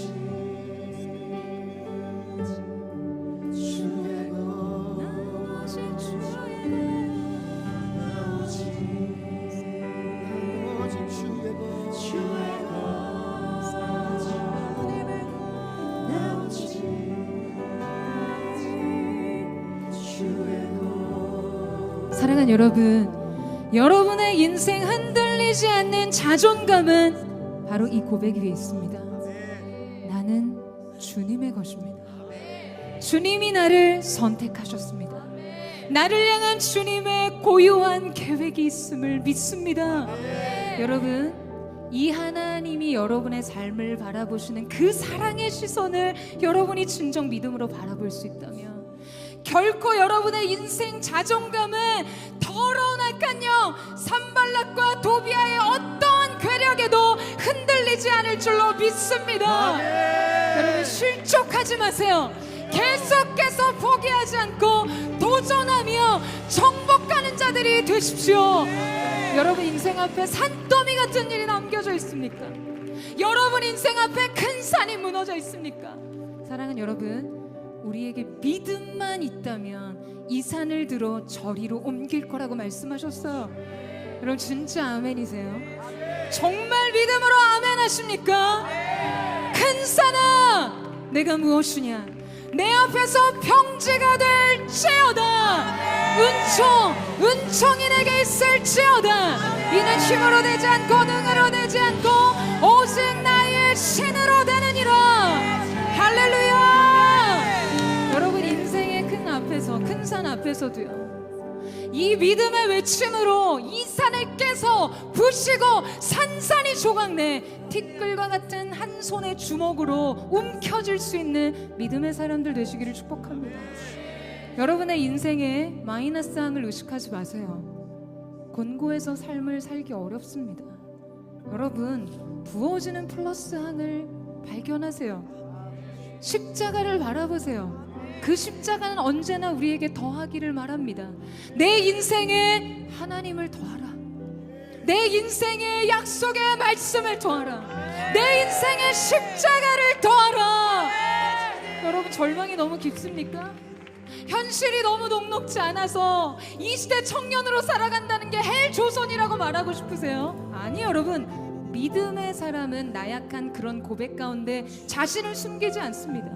[SPEAKER 7] 주의 것, 난 오직 주의 것, 주의 것, 나 오직 주의 것.
[SPEAKER 5] 사랑하는 여러분, 여러분의 인생 흔들리지 않는 자존감은 바로 이 고백 위에 있습니다. 나는 주님의 것입니다. 주님이 나를 선택하셨습니다. 나를 향한 주님의 고유한 계획이 있음을 믿습니다. 여러분, 이 하나님이 여러분의 삶을 바라보시는 그 사랑의 시선을 여러분이 진정 믿음으로 바라볼 수 있다면 결코 여러분의 인생 자존감은 더러운 악한 산발락과 도비아의 어떠한 괴력에도 흔들리지 않을 줄로 믿습니다. 여러분, 실족하지 마세요. 계속해서 포기하지 않고 도전하며 정복하는 자들이 되십시오. 여러분 인생 앞에 산더미 같은 일이 남겨져 있습니까? 여러분 인생 앞에 큰 산이 무너져 있습니까? 사랑하는 여러분, 우리에게 믿음만 있다면 이 산을 들어 저리로 옮길 거라고 말씀하셨어요. 여러분 진짜 아멘이세요? 정말 믿음으로 아멘 하십니까? 큰 산아 내가 무엇이냐 내 앞에서 평지가 될지어다 은총이 내게 있을지어다 이는 힘으로 되지 않고 능으로 되지 않고 오직 나의 신으로 되느니라. 할렐루야. 여러분 인생의 큰 산 앞에서도요 이 믿음의 외침으로 이 산을 깨서 부시고 산산이 조각내 티끌과 같은 한 손의 주먹으로 움켜쥘 수 있는 믿음의 사람들 되시기를 축복합니다. 여러분의 인생에 마이너스 항을 의식하지 마세요. 곤고해서 삶을 살기 어렵습니다. 여러분 부어지는 플러스 항을 발견하세요. 십자가를 바라보세요. 그 십자가는 언제나 우리에게 더하기를 말합니다. 내 인생에 하나님을 더하라. 내 인생에 약속의 말씀을 더하라. 내 인생에 십자가를 더하라. 여러분 절망이 너무 깊습니까? 현실이 너무 녹록지 않아서 이 시대 청년으로 살아간다는 게 헬조선이라고 말하고 싶으세요? 아니 여러분 믿음의 사람은 나약한 그런 고백 가운데 자신을 숨기지 않습니다.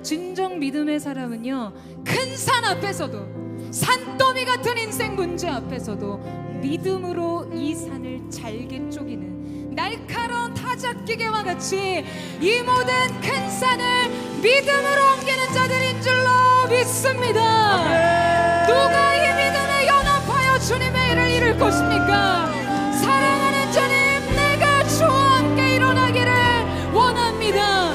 [SPEAKER 5] 진정 믿음의 사람은요 큰 산 앞에서도 산더미 같은 인생 문제 앞에서도 믿음으로 이 산을 잘게 쪼기는 날카로운 타작기계와 같이 이 모든 큰 산을 믿음으로 옮기는 자들인 줄로 믿습니다. 누가 이 믿음에 연합하여 주님의 일을 이룰 것입니까? 사랑하는 주님 내가 주와 함께 일어나기를 원합니다.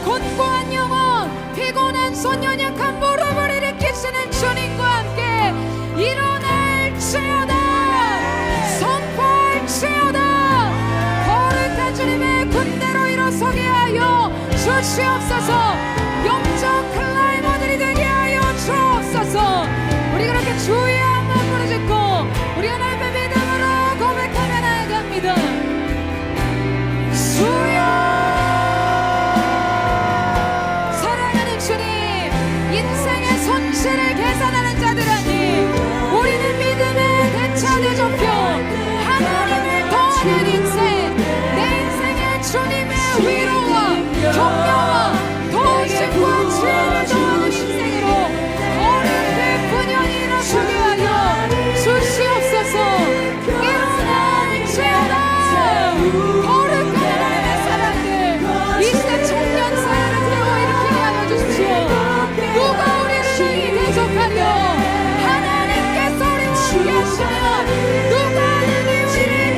[SPEAKER 5] 곤고한 영혼 피곤한 손 연약한 무릎을 일으키시는 주님과 함께 일어날지어다 선포할지어다 거룩한 주님의 군대로 일어서게 하여 주시옵소서. 영적 클라이머들이 되게 하여 주옵소서. 우리 그렇게 주의 한번 부르짖고 우리 하나님의 믿음으로 고백하며 나아갑니다. 주여 사랑하는 주님 인생의 손실을 계산하는 자들 아니 우리는 믿음의 대차 대조표 하나님을 더하는 인생 내 인생의 주님의 위로와 격려와 도우심과 지혜를 더하는 인생으로 어른의 분연이 일어서게 하여 주시옵소서. 일어날지어다 거룩한 하나님의 사람들 이 시대 청년 사회를 세워 일으키게 하여 주십시오. 누가 우리를 대적하며 하나님께서 우리와 함께 하시며 누가 우리를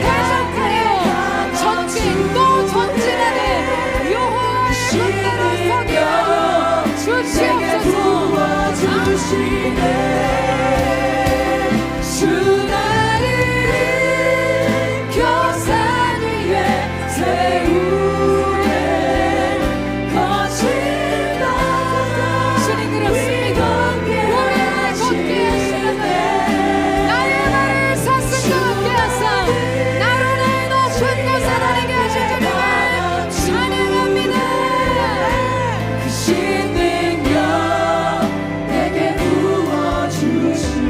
[SPEAKER 5] 대적하여 전진 또 전진하는 여호와의 군대로 서게 하여 주시옵소서. 주 나를 교산 위에 세우네 거친 나 주님 그렇습니다. 우리를 걷게 하시는 나의 발을 사슴과 함께 하사 나로 내 높은 곳에 다니게 하신 주님을 찬양합니다. 그 신능력 내게 부어주시네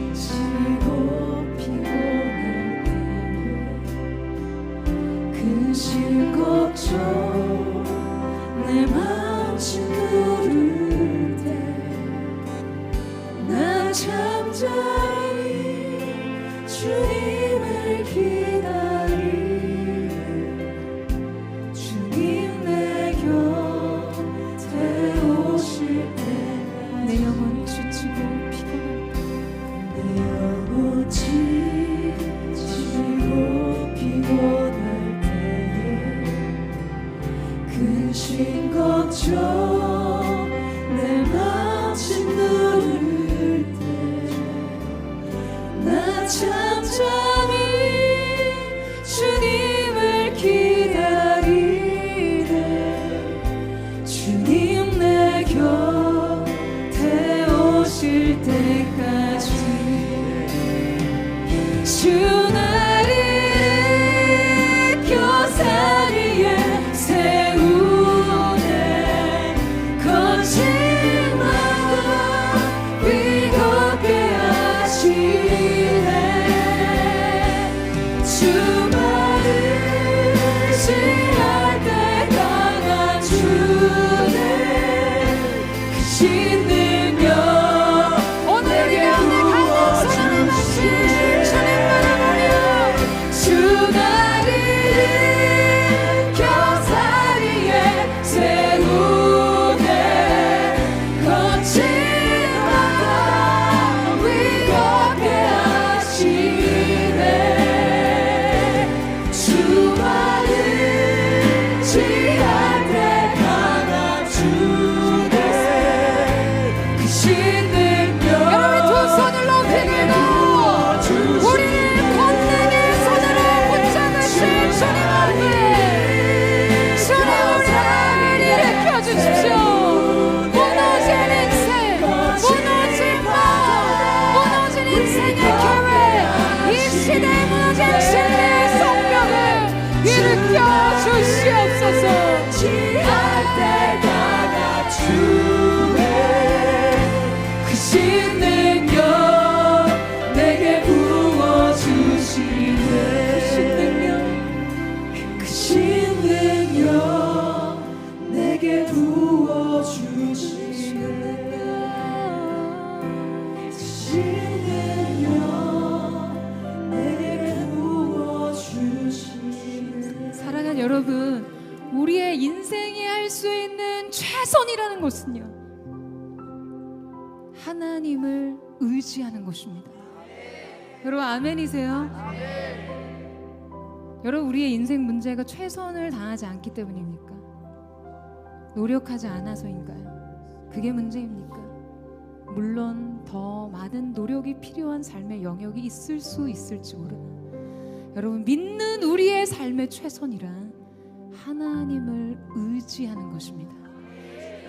[SPEAKER 5] 지치고 피곤할 때에 근심 걱정 내 마음 짓누를 때난 잠잠히 주님을 기다리네 주님 내 곁에 오실 때 내 영혼 지치고 피곤할 내 영혼 지치고 피곤할 때에 근심 걱정 내 마음 짓누를 때나 잠잠히 주님을 기다리네 주님 내 곁에 오실 때까지 주 나를 교산 위에 세우네 참된 진리의 성령을 일으켜 주시옵소서.
[SPEAKER 7] 지할 때가 주의 크신 능력 내게 부어 주시네. 크신 능력 내게 부어 주시네. 크신 능력 내게 부어 주시네.
[SPEAKER 5] 사랑하는 여러분, 우리의 인생이 할 수 있는 최선이라는 것은요, 하나님을 의지하는 것입니다. 여러분 아멘이세요? 여러분, 우리의 인생 문제가 최선을 다하지 않기 때문입니까? 노력하지 않아서인가요? 그게 문제입니까? 물론 더 많은 노력이 필요한 삶의 영역이 있을 수 있을지 모르나, 여러분, 믿는 우리의 삶의 최선이란 하나님을 의지하는 것입니다.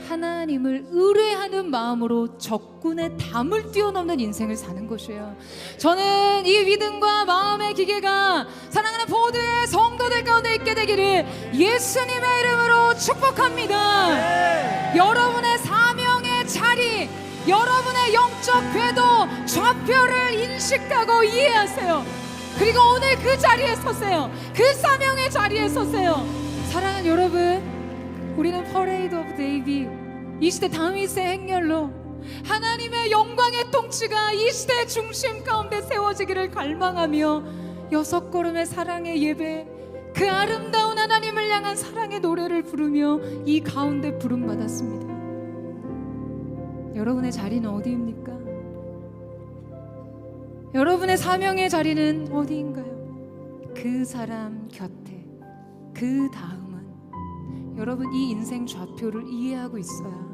[SPEAKER 5] 하나님을 의뢰하는 마음으로 적군의 담을 뛰어넘는 인생을 사는 것이에요. 저는 이 믿음과 마음의 기계가 사랑하는 모두의 성도들 가운데 있게 되기를 예수님의 이름으로 축복합니다. 여러분의 사명의 자리, 여러분의 영적 궤도, 좌표를 인식하고 이해하세요. 그리고 오늘 그 자리에 서세요. 그 사명의 자리에 서세요. 사랑하는 여러분, 우리는 퍼레이드 오브 데이빗, 이 시대 다윗의 행렬로 하나님의 영광의 통치가 이 시대의 중심 가운데 세워지기를 갈망하며 6걸음의 사랑의 예배, 그 아름다운 하나님을 향한 사랑의 노래를 부르며 이 가운데 부름받았습니다. 여러분의 자리는 어디입니까? 여러분의 사명의 자리는 어디인가요? 그 사람 곁에, 그 다음은 여러분 이 인생 좌표를 이해하고 있어야,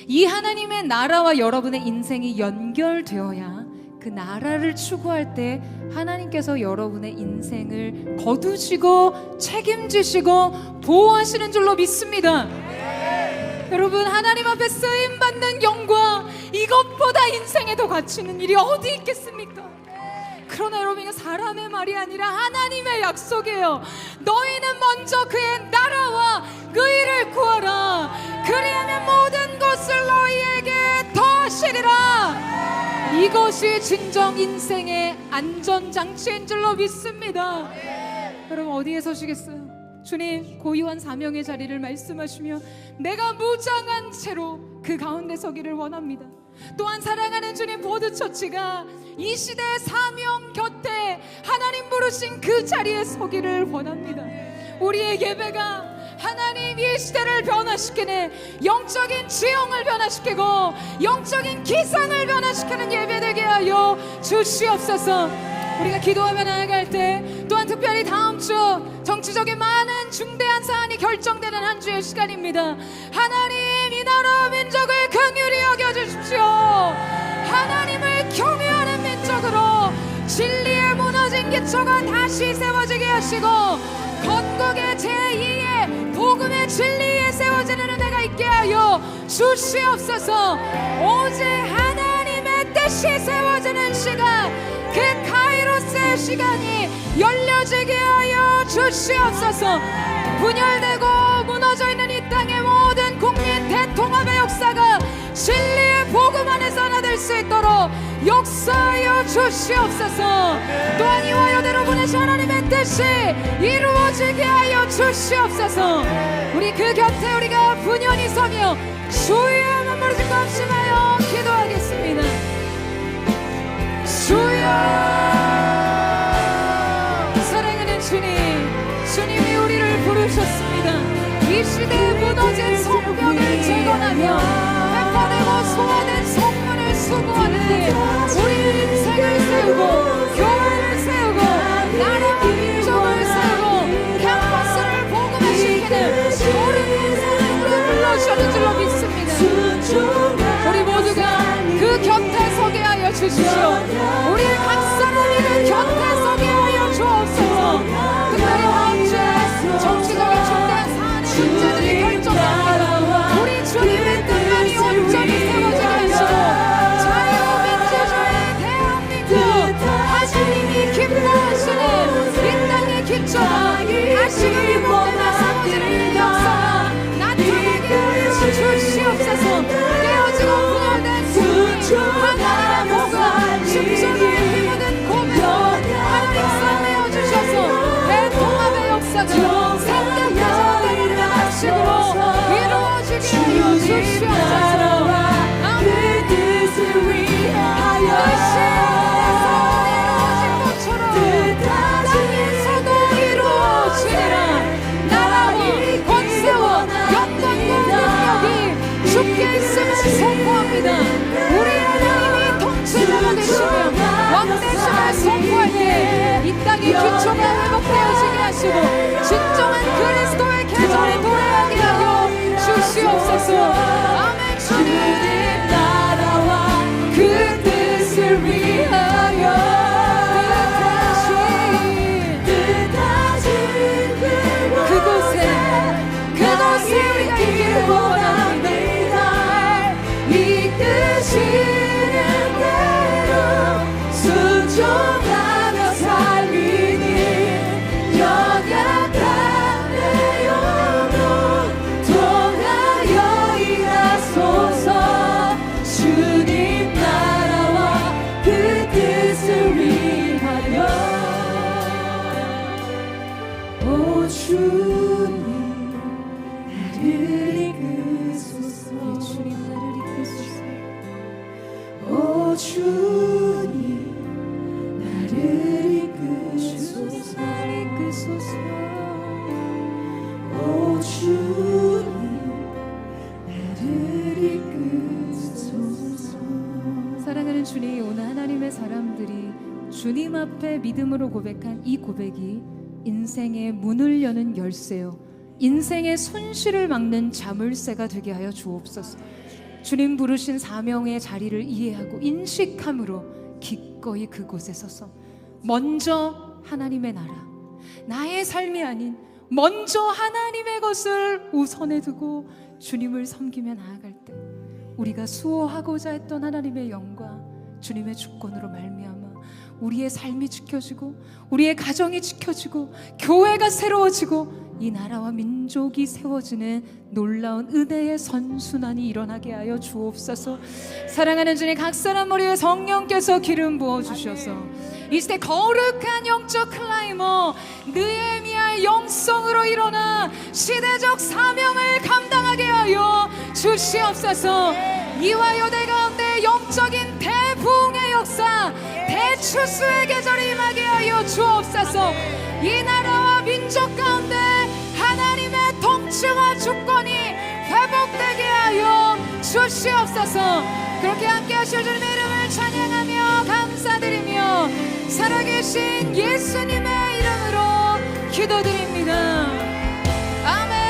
[SPEAKER 5] 이 하나님의 나라와 여러분의 인생이 연결되어야 그 나라를 추구할 때 하나님께서 여러분의 인생을 거두시고 책임지시고 보호하시는 줄로 믿습니다. 여러분, 하나님 앞에 쓰임받는 영광, 이것보다 인생에 더 가치 있는 일이 어디 있겠습니까? 그러나 여러분, 이거 사람의 말이 아니라 하나님의 약속이에요. 너희는 먼저 그의 나라와 그 일을 구하라. 그리하면 모든 것을 너희에게 더하시리라. 이것이 진정 인생의 안전장치인 줄로 믿습니다. 여러분, 어디에 서시겠어요? 주님, 고유한 사명의 자리를 말씀하시며 내가 무장한 채로 그 가운데 서기를 원합니다. 또한 사랑하는 주님, 보드처치가 이 시대의 사명 곁에 하나님 부르신 그 자리에 서기를 원합니다. 우리의 예배가 하나님 이 시대를 변화시키는 영적인 지형을 변화시키고 영적인 기상을 변화시키는 예배 되게 하여 주시옵소서. 우리가 기도하며 나아갈 때, 또한 특별히 다음 주 정치적인 많은 중대한 사안이 결정되는 한 주의 시간입니다. 하나님, 이 나라 민족을 긍휼히 여겨주십시오. 하나님을 경외하는 민족으로 진리에 무너진 기초가 다시 세워지게 하시고 건국의 제2의 복음의 진리에 세워지는 은혜가 있게 하여 주시옵소서. 오직 하나님의 뜻이 세워지는 시간, 그 카이로스의 시간이 열려지게 하여 주시옵소서. 분열되고 무너져 있는 이 땅의 모든 국민 대통합의 역사가 진리의 복음 안에서 하나 될 수 있도록 역사하여 주시옵소서. 또한 이와 여대로 보내신 하나님의 뜻이 이루어지게 하여 주시옵소서. 우리 그 곁에 우리가 분연히 서며 주의 눈물을 짓고 합심하여 기도하겠습니다. 주여, 사랑하는 주님, 주님이 우리를 부르셨습니다. 이 시대에 무너진 성벽을 재건하며 폐파되고 소화된 성문을 수고하는데 우리 인생을 세우고 교회를 세우고 나라와 민족을 세우고 캠퍼스를 복음화시키는 모든 인생을 우리 불러주시는 줄로 믿습니다. 우리 모두가 그 곁에 서게 하여 주십시오. 우리 각 사람이 그 곁에 서게 하여 주옵소서. 특별히 다음 주에 정치적인 중대한 사안의 문제들이 결정됩니다. 우리 주님의 뜻만이 온전히 세워지게 하시고 자유민주주의 대한민국 선포합니다. 우리 하나님이 통치자가 되시며 왕 되심을 선포할 때 이 땅의 기초가 회복되어지게 하시고 진정한 그리스도의 계절이 도래하게 하여 주시옵소서. 아멘. 주님
[SPEAKER 7] 나라와 그 뜻을 위하여 뜻하신 그곳에 우리가 있기를 원합니다. 이끄시는 대로 순종하며 살리니 연약한 내 영혼 통하여 일하소서. 주님 나라와 그 뜻을 위하여 오 주님 나를 이끄소서.
[SPEAKER 5] 주님 나를 이끄소서.
[SPEAKER 7] 오 주님 나를 이끄소서. 오 주님 나를 이끄소서.
[SPEAKER 5] 사랑하는 주님, 오늘 하나님의 사람들이 주님 앞에 믿음으로 고백한 이 고백이 인생의 문을 여는 열쇠요, 인생의 손실을 막는 자물쇠가 되게 하여 주옵소서. 주님 부르신 사명의 자리를 이해하고 인식함으로 기꺼이 그곳에 서서 먼저 하나님의 나라, 나의 삶이 아닌 먼저 하나님의 것을 우선에 두고 주님을 섬기며 나아갈 때 우리가 수호하고자 했던 하나님의 영광, 주님의 주권으로 말미암아 우리의 삶이 지켜지고 우리의 가정이 지켜지고 교회가 새로워지고 이 나라와 민족이 세워지는 놀라운 은혜의 선순환이 일어나게 하여 주옵소서. 사랑하는 주님, 각 사람 머리에 성령께서 기름 부어주셔서 이 시대 거룩한 영적 클라이머 느헤미야의 영성으로 일어나 시대적 사명을 감당하게 하여 주시옵소서. 이와 요대 가운데 영적인 대부흥의 역사, 대추수의 계절이 임하게 하여 주옵소서. 이 나라와 민족 가운데 하나님의 통치와 주권이 회복되게 하여 주시옵소서. 그렇게 함께 하실 주님의 이름을 찬양하며 감사드리며 살아계신 예수님의 이름으로 기도드립니다. 아멘.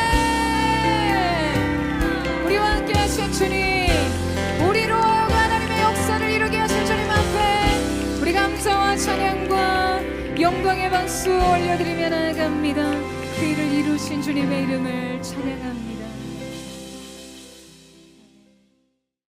[SPEAKER 5] 우리와 함께 하신 주님, 우리로 하여금 하나님의 역사를 이루게 하신 주님 앞에 우리 감사와 찬양과 영광의 박수 올려드리며 나아갑니다. 그 일을 이루신 주님의 이름을 찬양합니다.